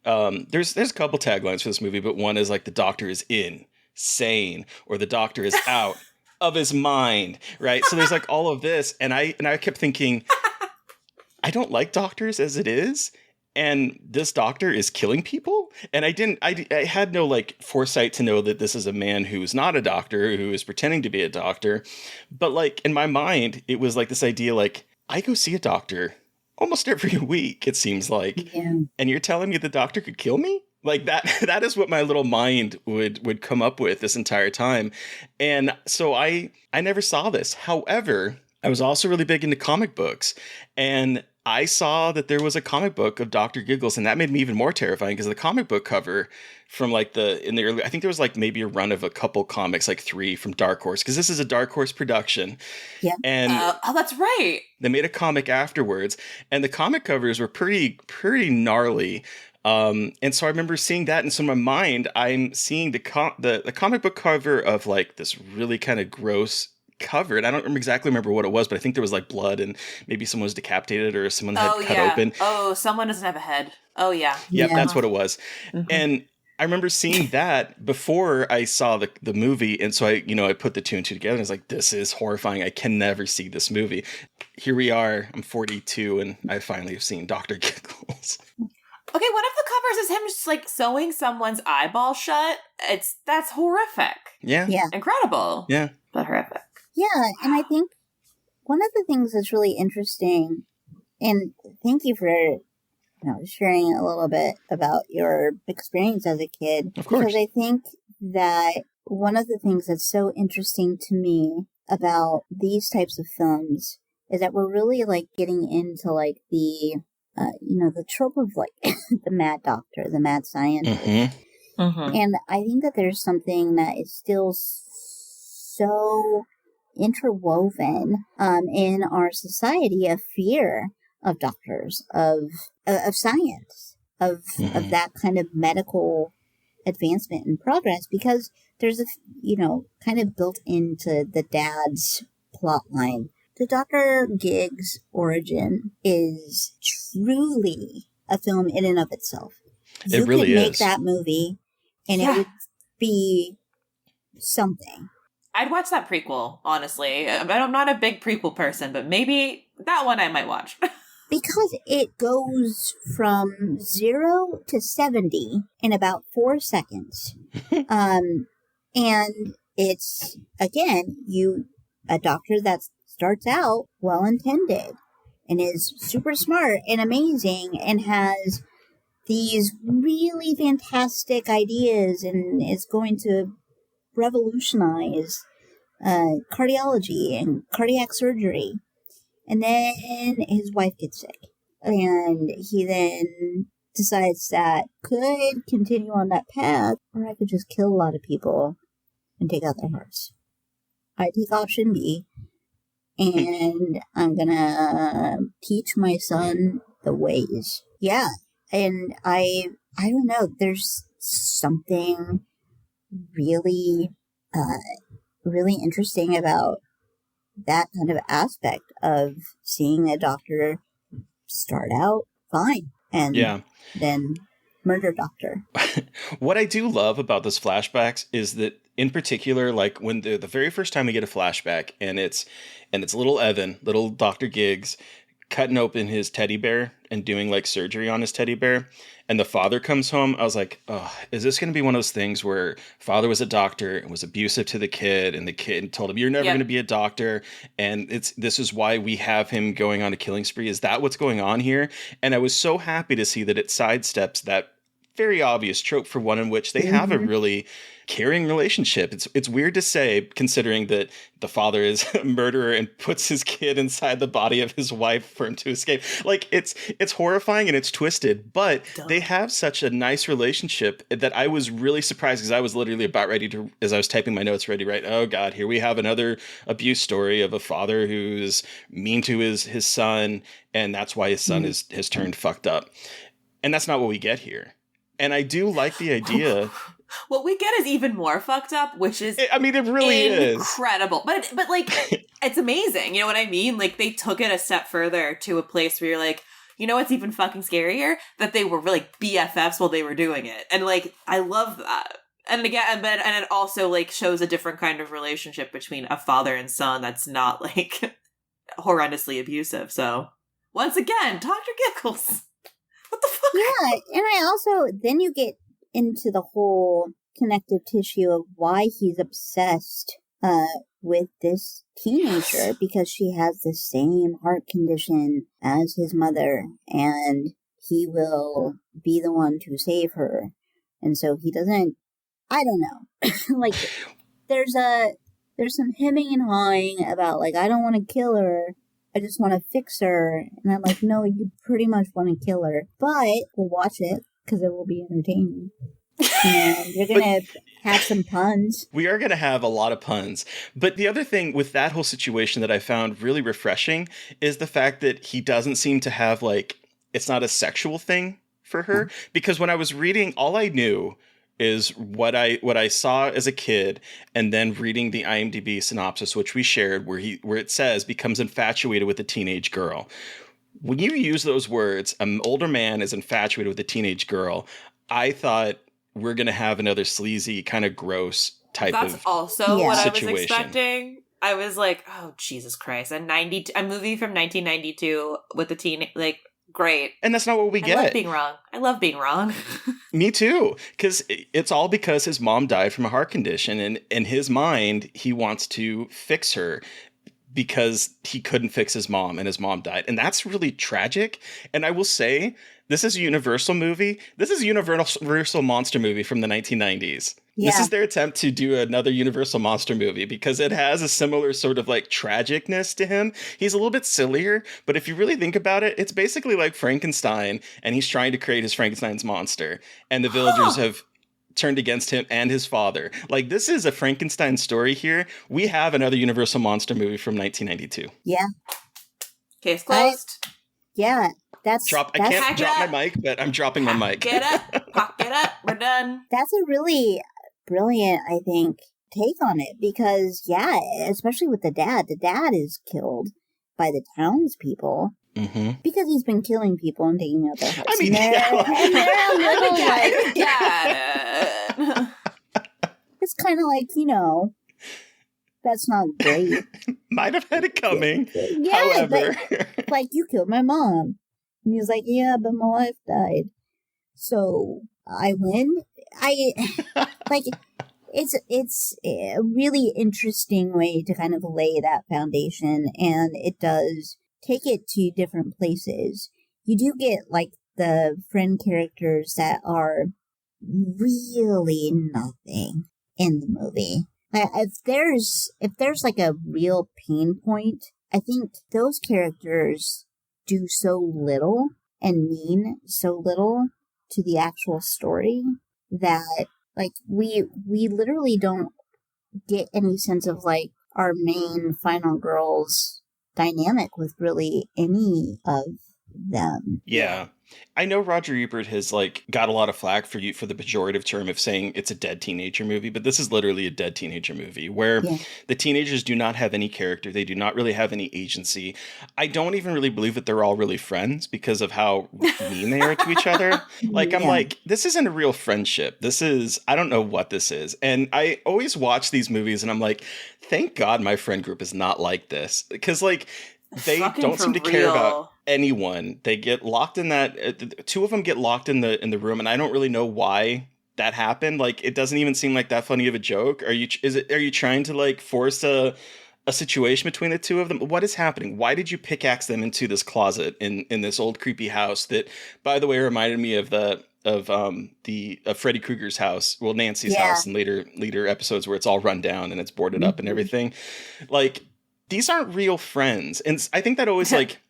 There's a couple taglines for this movie, but one is like the doctor is insane or the doctor is out of his mind, right? So there's like all of this, and I kept thinking, I don't like doctors as it is, and this doctor is killing people. And I had no like foresight to know that this is a man who's not a doctor, who is pretending to be a doctor. But like in my mind, it was like this idea, like I go see a doctor almost every week, it seems like, and you're telling me the doctor could kill me? Like that is what my little mind would come up with this entire time. And so I never saw this. However, I was also really big into comic books, and I saw that there was a comic book of Dr. Giggles, and that made me even more terrifying because the comic book cover from like in the early, I think there was like maybe a run of a couple comics, like 3 from Dark Horse, because this is a Dark Horse production. Yeah. And oh, that's right. They made a comic afterwards, and the comic covers were pretty gnarly. And so I remember seeing that, and so in my mind, I'm seeing the comic book cover of like this really kind of gross cover, and I don't exactly remember what it was, but I think there was like blood, and maybe someone was decapitated or someone had cut open. Oh, someone doesn't have a head. Oh yeah. Yep, that's what it was. Mm-hmm. And I remember seeing that before I saw the movie, and so I put the 2 and 2 together, and I was like, this is horrifying. I can never see this movie. Here we are. I'm 42, and I finally have seen Dr. Giggles. Okay, one of the covers is him just like sewing someone's eyeball shut. That's horrific. Yeah. Incredible. Yeah. But horrific. Yeah, and I think one of the things that's really interesting, and thank you for sharing a little bit about your experience as a kid. Of course. Because I think that one of the things that's so interesting to me about these types of films is that we're really like getting into like the trope of like the mad doctor, the mad scientist. Mm-hmm. Mm-hmm. And I think that there's something that is still so interwoven in our society of fear of doctors, of science, of that kind of medical advancement and progress, because there's kind of built into the dad's plot line. The Dr. Giggles origin is truly a film in and of itself. It really is. You could make that movie and it would be something. I'd watch that prequel, honestly. I'm not a big prequel person, but maybe that one I might watch. Because it goes from 0 to 70 in about 4 seconds. And it's, again, a doctor that starts out well-intended and is super smart and amazing and has these really fantastic ideas and is going to revolutionize cardiology and cardiac surgery. And then his wife gets sick. And he then decides that could continue on that path, or I could just kill a lot of people and take out their hearts. I take option B, and I'm gonna teach my son the ways. Yeah. And I don't know, there's something really, really interesting about that kind of aspect of seeing a doctor start out fine and then murder doctor. What I do love about those flashbacks is that, in particular, like when the very first time we get a flashback, and it's little Evan, little Dr. Giggles, cutting open his teddy bear and doing like surgery on his teddy bear, and the father comes home. I was like, oh, is this going to be one of those things where father was a doctor and was abusive to the kid, and the kid told him, you're never going to be a doctor, and this is why we have him going on a killing spree? Is that what's going on here? And I was so happy to see that it sidesteps that very obvious trope for one in which they have a really caring relationship. It's weird to say, considering that the father is a murderer and puts his kid inside the body of his wife for him to escape. Like, it's horrifying and it's twisted, but they have such a nice relationship that I was really surprised, because I was literally about ready to, as I was typing my notes, ready to write, oh God, here we have another abuse story of a father who's mean to his son, and that's why his son has turned fucked up. And that's not what we get here. And I do like the idea. What we get is even more fucked up, which is, I mean, it really is incredible. But like, it's amazing. You know what I mean? Like, they took it a step further to a place where you're like, you know what's even fucking scarier? That they were really BFFs while they were doing it. And like, I love that. And again, and it also like shows a different kind of relationship between a father and son that's not like horrendously abusive. So once again, Dr. Giggles. What the fuck? Yeah, and I also, then you get into the whole connective tissue of why he's obsessed with this teenager, because she has the same heart condition as his mother, and he will be the one to save her. And so he doesn't, I don't know. Like, there's some hemming and hawing about, like, I don't want to kill her, I just want to fix her. And I'm like, no, you pretty much want to kill her. But we'll watch it because it will be entertaining. And you're going to have some puns. We are going to have a lot of puns. But the other thing with that whole situation that I found really refreshing is the fact that he doesn't seem to have, like, it's not a sexual thing for her. Because when I was reading, all I knew is what I saw as a kid, and then reading the IMDb synopsis, which we shared, where it says becomes infatuated with a teenage girl. When you use those words, an older man is infatuated with a teenage girl, I thought we're going to have another sleazy, kind of gross type of situation. That's also what I was expecting. I was like, oh, Jesus Christ. A movie from 1992 with a teen, like, great. And that's not what we get. I love being wrong. Me too. Because it's all because his mom died from a heart condition. And in his mind, he wants to fix her because he couldn't fix his mom and his mom died. And that's really tragic. And I will say, this is a Universal movie. This is a Universal monster movie from the 1990s. Yeah. This is their attempt to do another Universal monster movie because it has a similar sort of like tragicness to him. He's a little bit sillier, but if you really think about it, it's basically like Frankenstein, and he's trying to create his Frankenstein's monster, and the villagers have turned against him and his father. Like, this is a Frankenstein story here. We have another Universal monster movie from 1992. Yeah. Case closed. Yeah. I can't drop my mic, but I'm dropping my mic. Get up. Pop it up. We're done. That's a really brilliant, I think, take on it. Because, yeah, especially with the dad. The dad is killed by the townspeople. Mm-hmm. Because he's been killing people and taking out their houses. I mean, it's kind of like, you know, that's not great. Might have had it coming. Yeah, however. But, like, you killed my mom. And he was like, yeah, but my wife died. So I win. It's a really interesting way to kind of lay that foundation, and it does take it to different places. You do get, like, the friend characters that are really nothing in the movie. If there's like a real pain point, I think those characters do so little and mean so little to the actual story that, like, we literally don't get any sense of, like, our main final girl's dynamic with really any of them. Yeah. I know Roger Ebert has like got a lot of flack for the pejorative term of saying it's a dead teenager movie, but this is literally a dead teenager movie where the teenagers do not have any character. They do not really have any agency. I don't even really believe that they're all really friends because of how mean they are to each other. Like, I'm like, this isn't a real friendship. This is, I don't know what this is. And I always watch these movies and I'm like, thank God my friend group is not like this. Because like, they don't seem to care about anyone. They get locked in that. Two of them get locked in the room, and I don't really know why that happened. Like, it doesn't even seem like that funny of a joke. Are you trying to like force a situation between the two of them? What is happening? Why did you pickaxe them into this closet in this old creepy house that, by the way, reminded me of Freddy Krueger's house? Well, Nancy's house in later episodes where it's all run down and it's boarded up and everything. Like, these aren't real friends. And I think that always like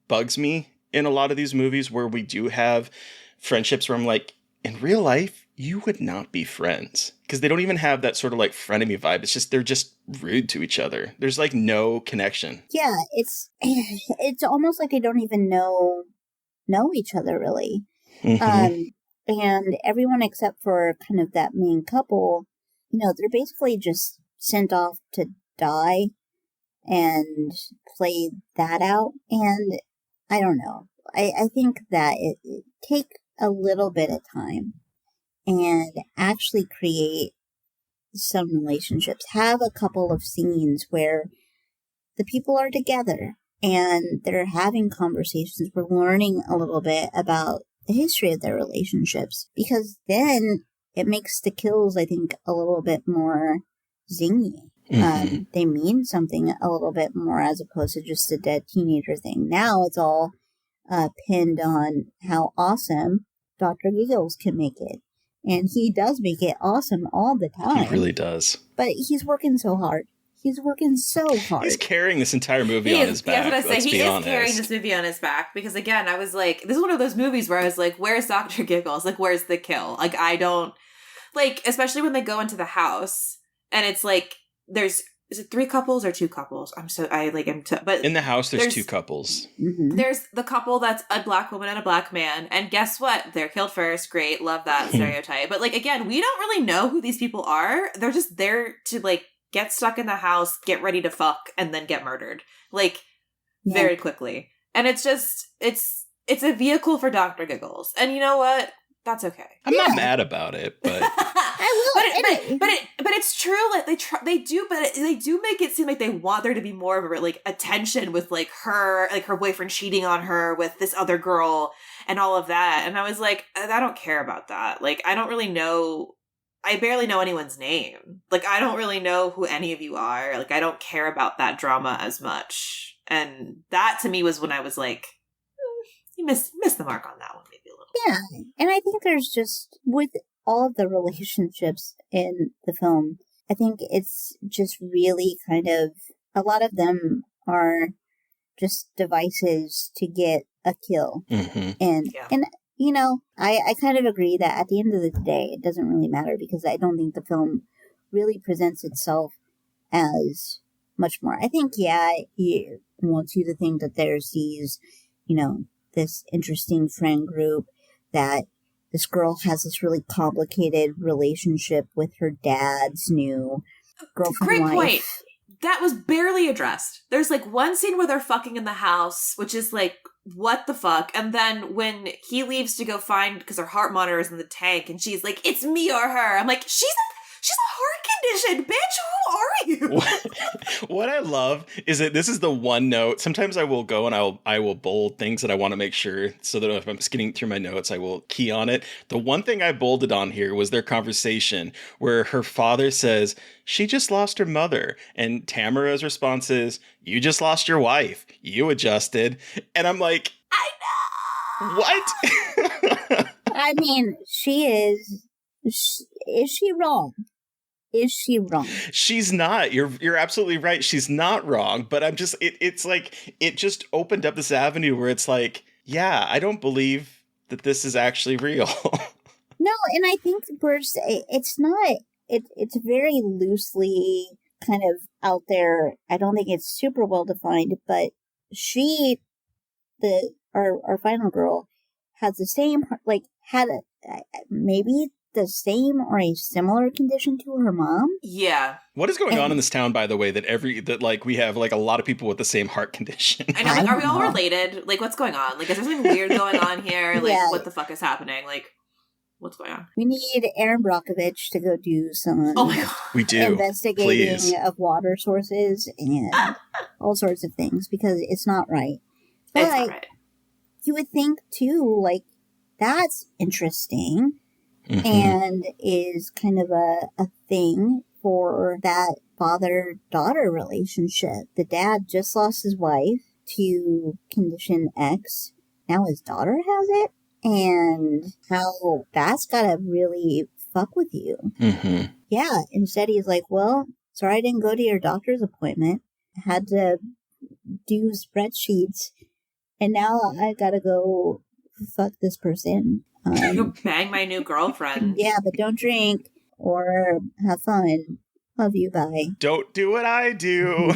bugs me in a lot of these movies where we do have friendships where I'm like, in real life, you would not be friends. Because they don't even have that sort of like frenemy vibe. It's just, they're just rude to each other. There's like no connection. Yeah, it's almost like they don't even know each other really. And everyone except for kind of that main couple, they're basically just sent off to die and play that out. And I don't know. I think that it take a little bit of time and actually create some relationships. Have a couple of scenes where the people are together and they're having conversations. We're learning a little bit about the history of their relationships, because then it makes the kills, I think, a little bit more zingy. They mean something a little bit more as opposed to just a dead teenager thing. Now it's all pinned on how awesome Dr. Giggles can make it. And he does make it awesome all the time. He really does. But he's working so hard. He's working so hard. He's carrying this entire movie on his back. I was going to say, he is carrying this movie on his back. Because again, I was like, this is one of those movies where I was like, where's Dr. Giggles? Like, where's the kill? Like, I don't, like, especially when they go into the house and it's like, is it 3 couples or 2 couples? But in the house, there's 2 couples. There's the couple that's a black woman and a black man. And guess what? They're killed first. Great. Love that stereotype. But like, again, we don't really know who these people are. They're just there to like get stuck in the house, get ready to fuck, and then get murdered. Like, very quickly. And it's just, it's a vehicle for Dr. Giggles. And you know what? That's okay. I'm not mad about it, but but it's true. Like they do make it seem like they want there to be more of a like attention with like her boyfriend cheating on her with this other girl and all of that. And I was like, I don't care about that. Like, I don't really know. I barely know anyone's name. Like, I don't really know who any of you are. Like, I don't care about that drama as much. And that to me was when I was like, you missed the mark on that one maybe a little. Yeah, and I think there's just, with all of the relationships in the film, I think it's just really kind of, a lot of them are just devices to get a kill. And I kind of agree that at the end of the day, it doesn't really matter, because I don't think the film really presents itself as much more. I think, he wants you to think that there's these, this interesting friend group, that this girl has this really complicated relationship with her dad's new girlfriend. Great wife. point. That was barely addressed. There's like one scene where they're fucking in the house, which is like, what the fuck? And then when he leaves to go find, because her heart monitor is in the tank, and she's like, it's me or her. I'm like, she's a heart condition, bitch. Who are you? What I love is that this is the one note. Sometimes I will go and I will bold things that I want to make sure, so that if I'm skimming through my notes, I will key on it. The one thing I bolded on here was their conversation where her father says, she just lost her mother. And Tamara's response is, you just lost your wife. You adjusted. And I'm like, I know. What? I mean, she is she wrong? Is she wrong? She's not. You're absolutely right. She's not wrong. But I'm just, it's like, it just opened up this avenue where it's like, yeah, I don't believe that this is actually real. No, and I think it's not, it's very loosely kind of out there. I don't think it's super well defined, but the our final girl, has the same, like, had maybe the same or a similar condition to her mom. Yeah. What is going on in this town, by the way, that we have like a lot of people with the same heart condition? I know, like, are we all related? Like, what's going on? Like, is there something weird going on here? Like, what the fuck is happening? Like, what's going on? We need Aaron Brockovich to go do some we do. Investigating of water sources and all sorts of things, because it's not right. But it's not right. You would think, too, like, that's interesting and is kind of a thing for that father-daughter relationship. The dad just lost his wife to condition X. Now his daughter has it. And how that's gotta really fuck with you. Mm-hmm. Yeah, instead he's like, well, sorry I didn't go to your doctor's appointment. I had to do spreadsheets. And now I gotta go fuck this person. Go bang my new girlfriend. Yeah, but don't drink or have fun. Love you, bye. Don't do what I do.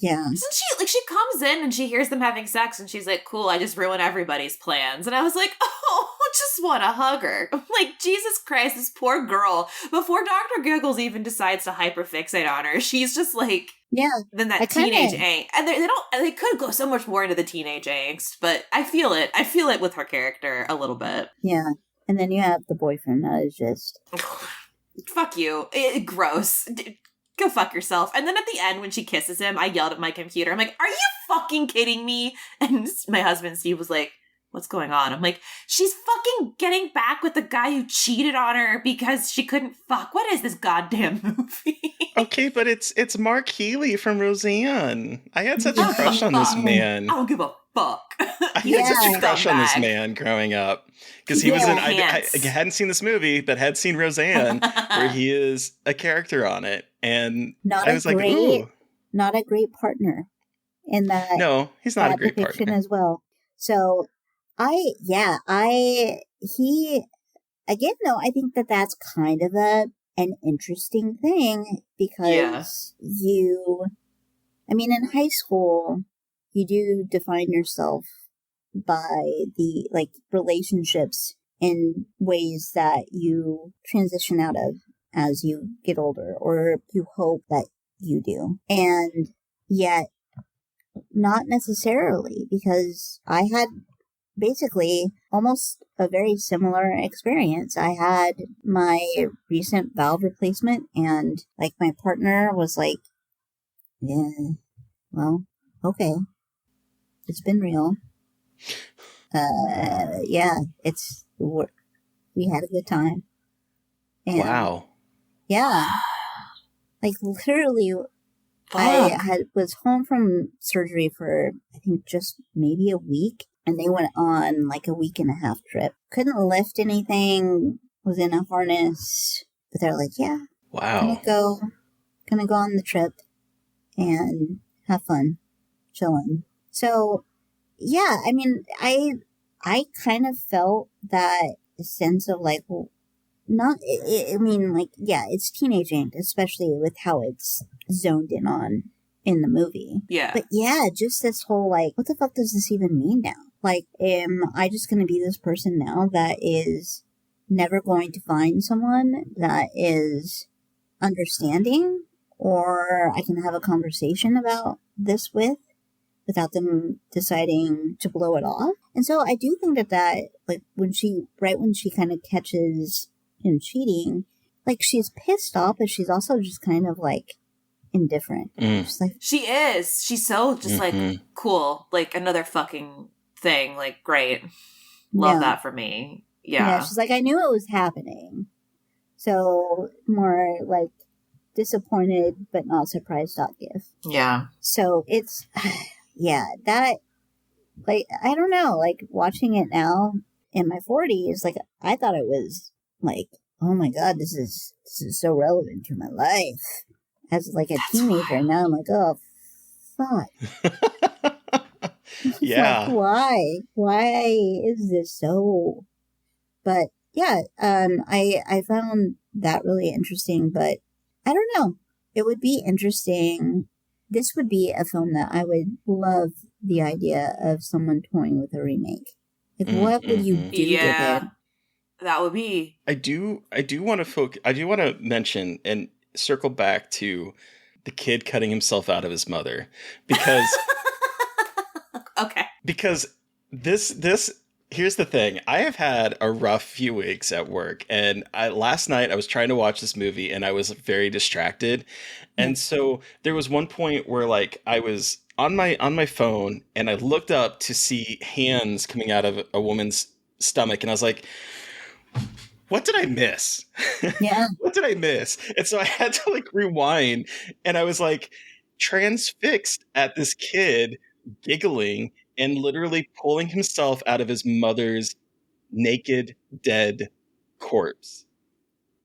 Yeah. Isn't she comes in and she hears them having sex and she's like, cool, I just ruin everybody's plans. And I was like, oh, I just want to hug her. I'm like, Jesus Christ, this poor girl. Before Dr. Giggles even decides to hyperfixate on her, she's just like, then that teenage angst. And they could go so much more into the teenage angst, but I feel it with her character a little bit. Yeah. And then you have the boyfriend that is just... Fuck you. Gross. Go fuck yourself. And then at the end, when she kisses him, I yelled at my computer. I'm like, are you fucking kidding me? And my husband, Steve, was like, what's going on? I'm like, she's fucking getting back with the guy who cheated on her because she couldn't fuck. What is this goddamn movie? Okay, but it's Mark Healy from Roseanne. I had such a crush on this man. I don't give a fuck. I had such a crush on this man growing up. Because he was in, I hadn't seen this movie, but had seen Roseanne, where he is a character on it. And I was like, ooh. Not a great partner in that. No, he's not a great partner as well. So, I think that's kind of an interesting thing, because in high school, you do define yourself by the, like, relationships in ways that you transition out of as you get older, or you hope that you do. And yet, not necessarily, because I had basically almost a very similar experience. I had my recent valve replacement, and, like, my partner was like, yeah, well, okay. It's been real. We had a good time. And wow. Yeah. Like, literally, I was home from surgery for, I think, just maybe a week. And they went on, like, a 1.5 week trip. Couldn't lift anything, was in a harness. But they're like, yeah. Wow. Gonna go on the trip and have fun, chilling. So, yeah, I kind of felt that sense of, like, well, it's teenage angst, especially with how it's zoned in on in the movie. Yeah. But yeah, just this whole, like, what the fuck does this even mean now? Like, am I just going to be this person now that is never going to find someone that is understanding, or I can have a conversation about this without them deciding to blow it off? And so I do think that like, when she kind of catches him cheating, like, she's pissed off, but she's also just kind of, like, indifferent. Just like, she is. She's so just like, cool. Like, another fucking thing. Like, great. Love that for me. Yeah. She's like, I knew it was happening. So, more like disappointed, but not surprised.gif. Yeah. So, it's, that, like, I don't know, like, watching it now in my 40s, like, I thought it was, like, oh my god, this is so relevant to my life. As, like, a teenager, now I'm like, oh, fuck. Yeah. Like, why? Why is this so? But yeah, I found that really interesting. But I don't know. It would be interesting this would be a film that I would love the idea of someone toying with a remake. Like, what would you do with it? That would be. I do want to mention and circle back to the kid cutting himself out of his mother, because Okay. Because this here's the thing. I have had a rough few weeks at work, and last night I was trying to watch this movie and I was very distracted. And so there was one point where like I was on my phone and I looked up to see hands coming out of a woman's stomach, and I was like, what did I miss? Yeah. What did I miss? And so I had to like rewind, and I was like transfixed at this kid giggling and literally pulling himself out of his mother's naked, dead corpse.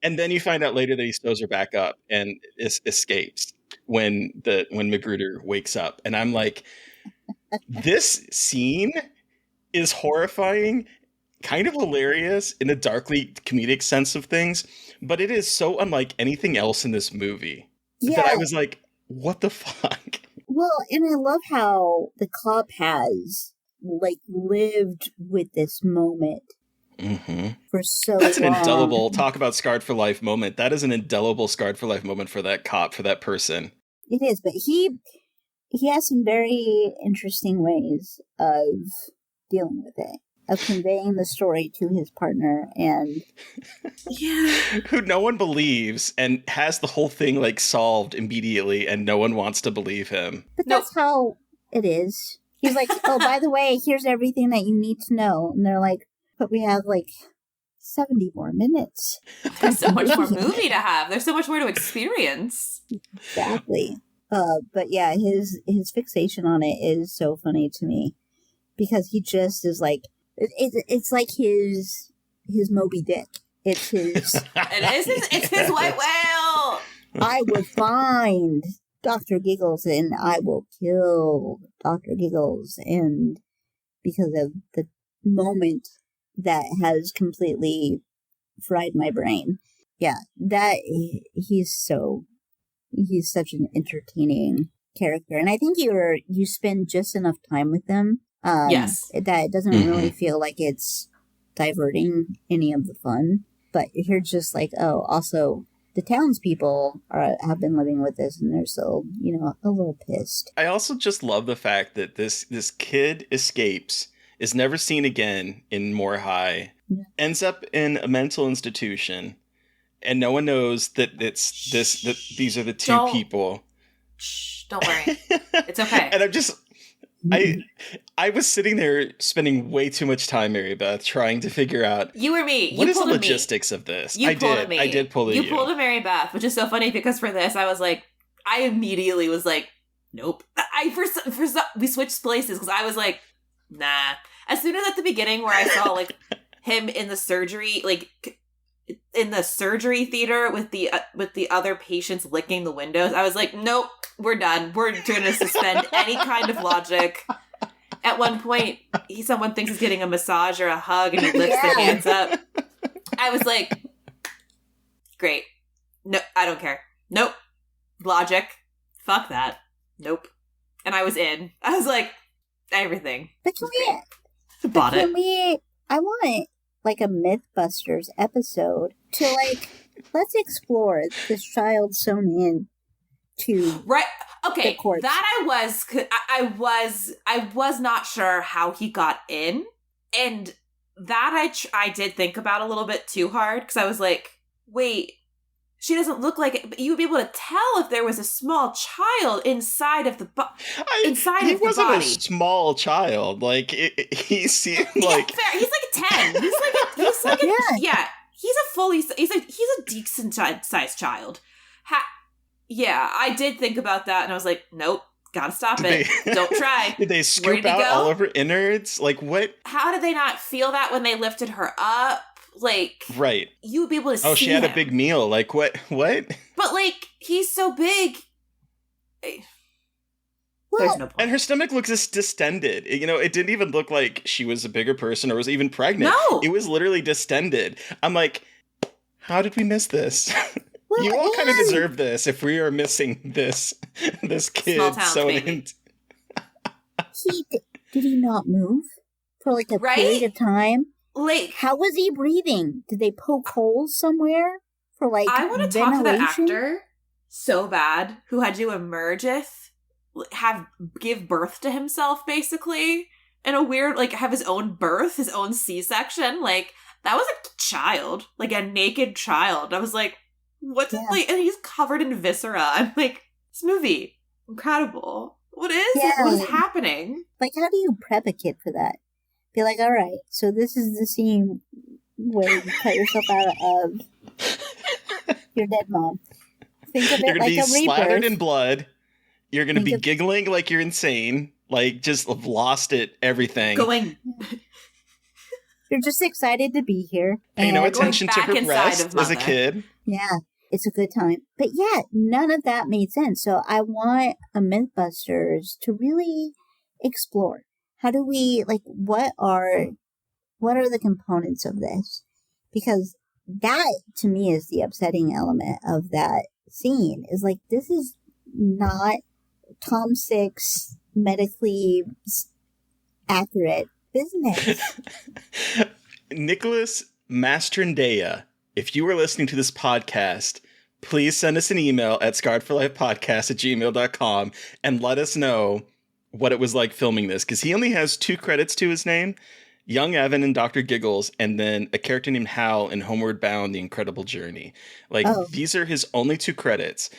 And then you find out later that he sews her back up and escapes when Magruder wakes up. And I'm like, this scene is horrifying, kind of hilarious in a darkly comedic sense of things, but it is so unlike anything else in this movie that I was like, what the fuck? Well, and I love how the club has like lived with this moment for so That's long. an indelible, talk about scarred for life moment. That is an indelible scarred for life moment for that cop, for that person. It is, but he has some very interesting ways of dealing with it, of conveying the story to his partner, and who no one believes, and has the whole thing like solved immediately, and no one wants to believe him. But that's how it is. He's like, oh, by the way, here's everything that you need to know. And they're like, but we have like 70 more minutes. There's so much more movie to have. There's so much more to experience. Exactly. But yeah, his fixation on it is so funny to me, because he just is like, it's like his Moby Dick. It's his. It's his white whale. I will find Dr. Giggles and I will kill Dr. Giggles, and because of the moment that has completely fried my brain. Yeah, that he's such an entertaining character, and I think you spend just enough time with them. Yes, that it doesn't really feel like it's diverting any of the fun. But you're just like, oh, also the townspeople have been living with this, and they're still, a little pissed. I also just love the fact that this kid escapes, is never seen again in Moore High, ends up in a mental institution, and no one knows that these are the two people. Shh, don't worry. It's okay. And I'm just, I was sitting there spending way too much time, Mary Beth, trying to figure out you or me. What is the logistics of this? I did pull a you. You pulled a Mary Beth, which is so funny because for this, I was like, I immediately was like, nope. We switched places because I was like, nah. As soon as at the beginning where I saw like him in the surgery, like in the surgery theater with the other patients licking the windows, I was like, nope, we're done. We're going to suspend any kind of logic. At one point, someone thinks he's getting a massage or a hug, and he lifts the hands up. I was like, great. No, I don't care. Nope. Logic. Fuck that. Nope. And I was in. I was like, everything. But bought it. I want like a Mythbusters episode to like, let's explore this child sewn in to right. Okay, that I was not sure how he got in, and that I did think about a little bit too hard, because I was like, wait, she doesn't look like it, but you would be able to tell if there was a small child inside of the He wasn't a small child. Like he seemed like fair. He's like a 10. He's like he's a decent sized child. Yeah, I did think about that, and I was like, nope, gotta stop it. Don't try. Did they scoop out all of her innards? Like, what? How did they not feel that when they lifted her up? Like, right. You would be able to see she had him. A big meal. Like, what? But, like, he's so big. Well, there's no point. And her stomach looks distended. It didn't even look like she was a bigger person or was even pregnant. No. It was literally distended. I'm like, how did we miss this? Well, You all kind of and deserve this if we are missing this kid Small towns, so baby. did he not move for like a Right? period of time? Like, How was he breathing? Did they poke holes somewhere for like I want to talk to that ventilation? actor so bad who had to emergeth, give birth to himself basically in a weird, like, have his own birth, his own C-section. Like, that was a child, like a naked child. I was like, what did, like, and he's covered in viscera. I'm like, this movie, incredible. What is it? What is happening? Like, how do you prep a kid for that? Be like, all right, so this is the scene where you cut yourself out of your dead mom. Think of it You're going like to be a slathered rebirth. in blood. You're going to be giggling like you're insane. Like, just lost it, everything. You're just excited to be here. Pay no and- attention to her breast as a kid. Yeah, it's a good time. But yeah, none of that made sense. So I want a Mythbusters to really explore. How do we, like, what are the components of this? Because that, to me, is the upsetting element of that scene. Is like, this is not Tom Six medically accurate business. Nicholas Mastrandea, if you are listening to this podcast, please send us an email at scarredforlifepodcast@gmail.com and let us know what it was like filming this, because he only has 2 credits to his name, Young Evan and Dr. Giggles, and then a character named Hal in Homeward Bound, The Incredible Journey. Like, these are his only 2 credits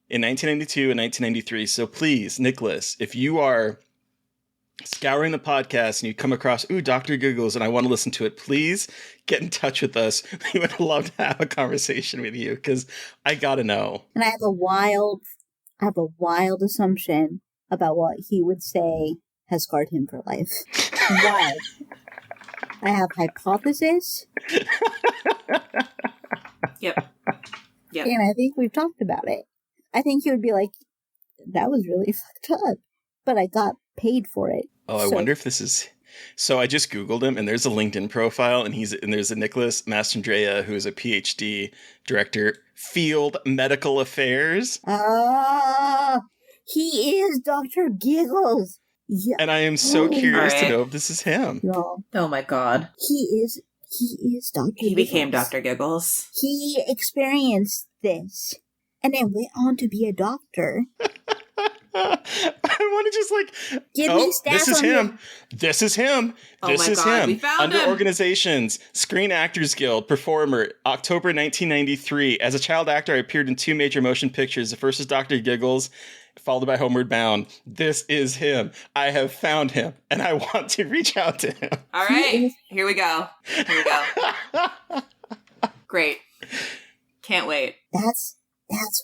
in 1992 and 1993. So please, Nicholas, if you are scouring the podcast and you come across, Dr. Giggles, and I want to listen to it, please get in touch with us. We would love to have a conversation with you, because I gotta know. And I have a wild assumption about what he would say has scarred him for life. Wild. I have hypothesis. Yep. And I think we've talked about it. I think he would be like, that was really fucked up, but I got paid for it. Oh, I wonder if this is... So I just Googled him, and there's a LinkedIn profile, and there's a Nicholas Mastrandrea, who is a PhD director, field medical affairs. He is Dr. Giggles. Yeah. And I am so curious to know if this is him. No. Oh my god. He is Dr. Giggles. He became Dr. Giggles. He experienced this and then went on to be a doctor. I want to just Give me stats this is on him. This is him. This is him. We found Under him. organizations, Screen Actors Guild, performer, October 1993. As a child actor, I appeared in 2 major motion pictures. The first is Dr. Giggles, followed by Homeward Bound. This is him. I have found him, and I want to reach out to him. All right, here we go. Great. Can't wait. That's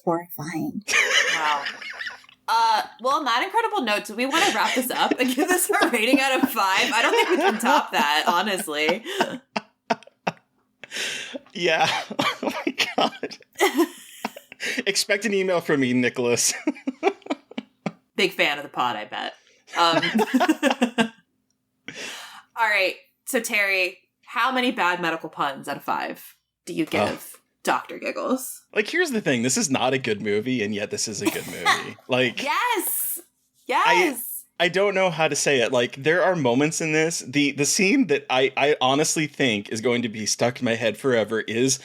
horrifying. Wow. Well, on that incredible note, do we want to wrap this up and give this a rating out of 5? I don't think we can top that, honestly. Yeah. Oh my god. Expect an email from me, Nicholas. Big fan of the pod, I bet. All right. So, Terry, how many bad medical puns out of 5 do you give Dr. Giggles? Like, here's the thing. This is not a good movie, and yet this is a good movie. Like, Yes! I don't know how to say it. Like, there are moments in this. The scene that I honestly think is going to be stuck in my head forever is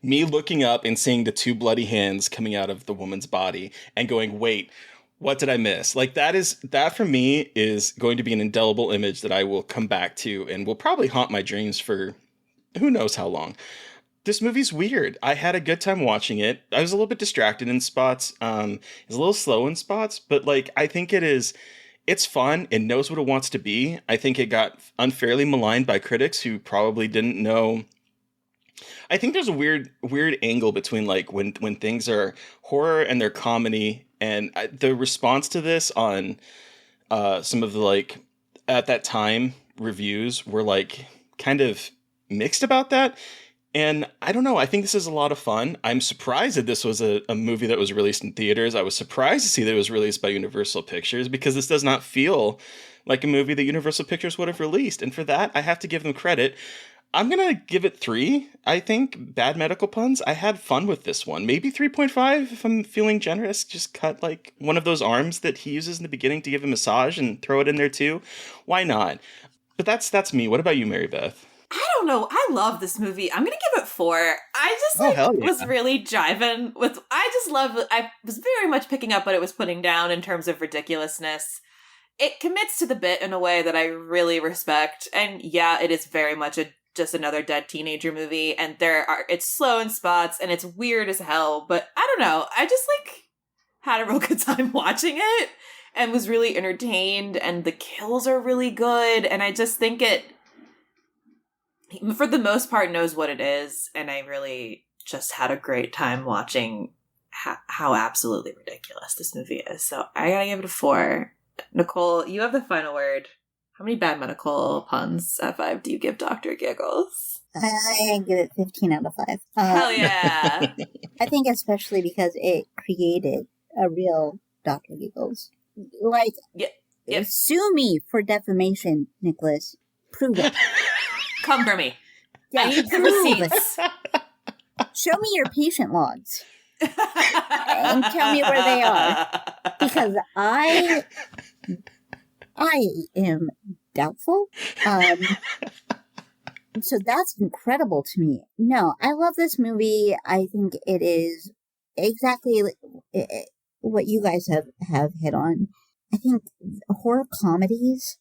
me looking up and seeing the 2 bloody hands coming out of the woman's body and going, wait, what did I miss? Like, that for me is going to be an indelible image that I will come back to and will probably haunt my dreams for who knows how long. This movie's weird. I had a good time watching it. I was a little bit distracted in spots. It's a little slow in spots, but like, I think it's fun. It knows what it wants to be. I think it got unfairly maligned by critics who probably didn't know. I think there's a weird angle between like when things are horror and they're comedy, and the response to this on some of the like at that time reviews were like kind of mixed about that. And I don't know, I think this is a lot of fun. I'm surprised that this was a movie that was released in theaters. I was surprised to see that it was released by Universal Pictures, because this does not feel like a movie that Universal Pictures would have released. And for that, I have to give them credit. I'm going to give it 3. I think bad medical puns. I had fun with this one. Maybe 3.5 if I'm feeling generous. Just cut like one of those arms that he uses in the beginning to give a massage and throw it in there too. Why not? But that's me. What about you, Mary Beth? I don't know. I love this movie. I'm gonna give it 4. I just hell yeah. was really jiving with. I was very much picking up what it was putting down in terms of ridiculousness. It commits to the bit in a way that I really respect, and yeah, it is very much just another dead teenager movie. And it's slow in spots, and it's weird as hell. But I don't know. I just had a real good time watching it, and was really entertained. And the kills are really good, and I just think it, for the most part, knows what it is, and I really just had a great time watching how absolutely ridiculous this movie is. So I gotta give it a 4. Nichole, you have the final word. How many bad medical puns out of 5 do you give Dr. Giggles? I give it 15 out of 5. Hell yeah. I think especially because it created a real Dr. Giggles. Like, Yep. Sue me for defamation, Nicholas. Prove it. Come for me. Yeah, I need the prove receipts. Show me your patient logs. And tell me where they are. Because I am doubtful. So that's incredible to me. No, I love this movie. I think it is exactly what you guys have hit on. I think horror comedies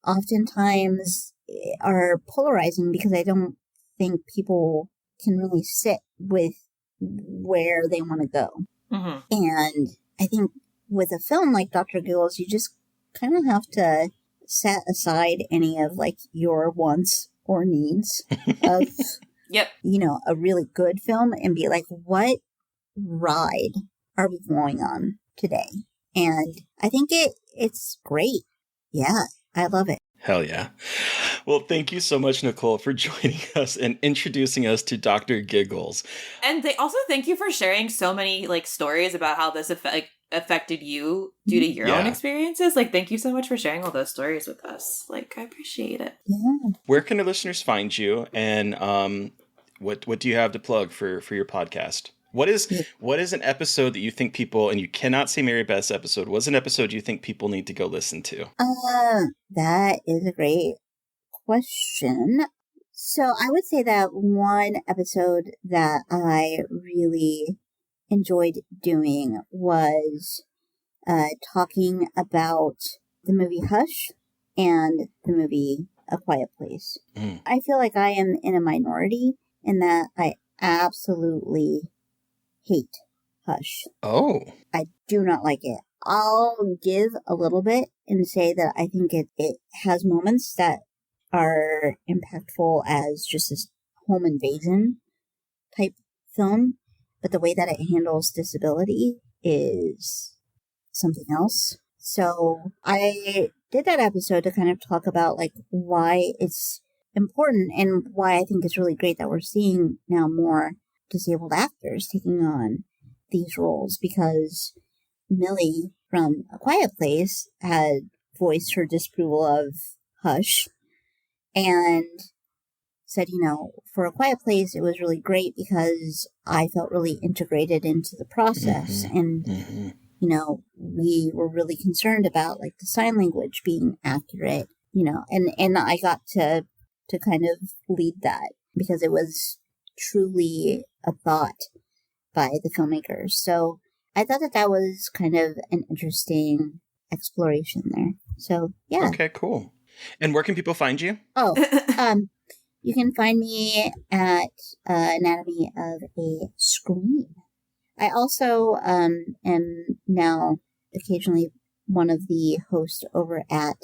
oftentimes are polarizing because I don't think people can really sit with where they want to go. Mm-hmm. And I think with a film like Dr. Giggles, you just kind of have to set aside any of like your wants or needs of, Yep. A really good film and be like, what ride are we going on today? And I think it's great. Yeah, I love it. Hell yeah. Well, thank you so much, Nichole, for joining us and introducing us to Dr. Giggles. And they also thank you for sharing so many stories about how this affected you due to your own experiences. Thank you so much for sharing all those stories with us. I appreciate it. Yeah. Where can the listeners find you? And what do you have to plug for your podcast? What is an episode that you think people, and you cannot say Mary Beth's episode, what's an episode you think people need to go listen to? That is a great question. So I would say that one episode that I really enjoyed doing was talking about the movie Hush and the movie A Quiet Place. Mm. I feel like I am in a minority in that I absolutely hate Hush. Oh. I do not like it. I'll give a little bit and say that I think it has moments that are impactful as just this home invasion type film, but the way that it handles disability is something else. So I did that episode to kind of talk about why it's important and why I think it's really great that we're seeing now more disabled actors taking on these roles, because Millie from A Quiet Place had voiced her disapproval of Hush and said, for A Quiet Place, it was really great because I felt really integrated into the process. Mm-hmm. And, mm-hmm. We were really concerned about the sign language being accurate, and I got to kind of lead that because it was truly a thought by the filmmakers. So I thought that was kind of an interesting exploration there. So, yeah. Okay, cool. And where can people find you? Oh, you can find me at Anatomy of a Scream. I also am now occasionally one of the hosts over at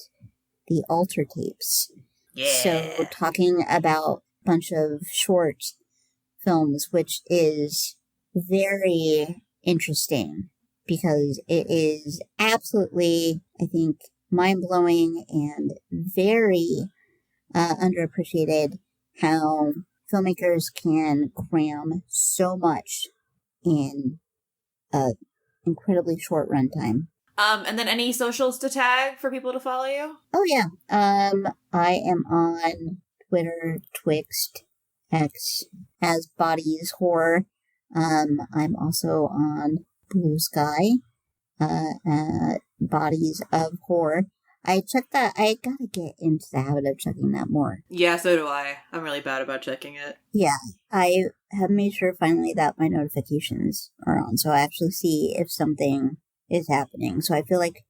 the Alter Tapes. Yeah. So talking about a bunch of short films, which is very interesting because it is absolutely, I think, mind-blowing and very underappreciated how filmmakers can cram so much in an incredibly short runtime. And then any socials to tag for people to follow you? Oh, yeah. I am on Twitter, Twixt, X, as Bodies Horror. I'm also on Blue Sky, at Bodies of Horror. I checked that. I gotta get into the habit of checking that more. Yeah, so do I. I'm really bad about checking it. Yeah, I have made sure finally that my notifications are on, so I actually see if something is happening. So I feel like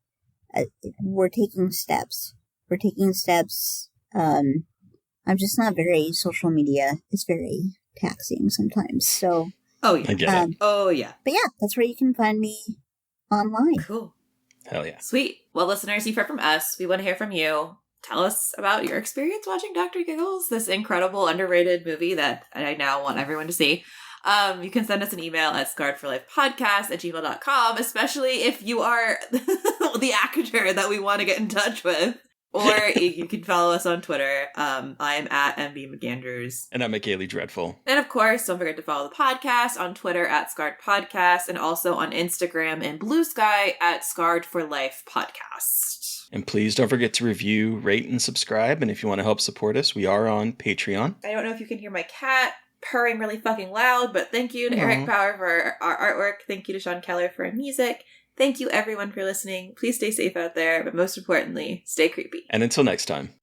we're taking steps. We're taking steps. I'm just not very social media. It's very taxing sometimes. So. Oh yeah. I get it. Oh yeah. But yeah, that's where you can find me online. Cool. Hell yeah. Sweet. Well, listeners, you've heard from us. We want to hear from you. Tell us about your experience watching Dr. Giggles, this incredible, underrated movie that I now want everyone to see. You can send us an email at scarredforlifepodcast@gmail.com, especially if you are the actor that we want to get in touch with. Or you can follow us on Twitter. I'm at MB McAndrews. And I'm McGailey Dreadful. And of course, don't forget to follow the podcast on Twitter at Scarred Podcast and also on Instagram and Blue Sky at Scarred for Life Podcast. And please don't forget to review, rate, and subscribe. And if you want to help support us, we are on Patreon. I don't know if you can hear my cat purring really fucking loud, but thank you to Eric Power for our artwork. Thank you to Sean Keller for our music. Thank you everyone for listening. Please stay safe out there, but most importantly, stay creepy. And until next time.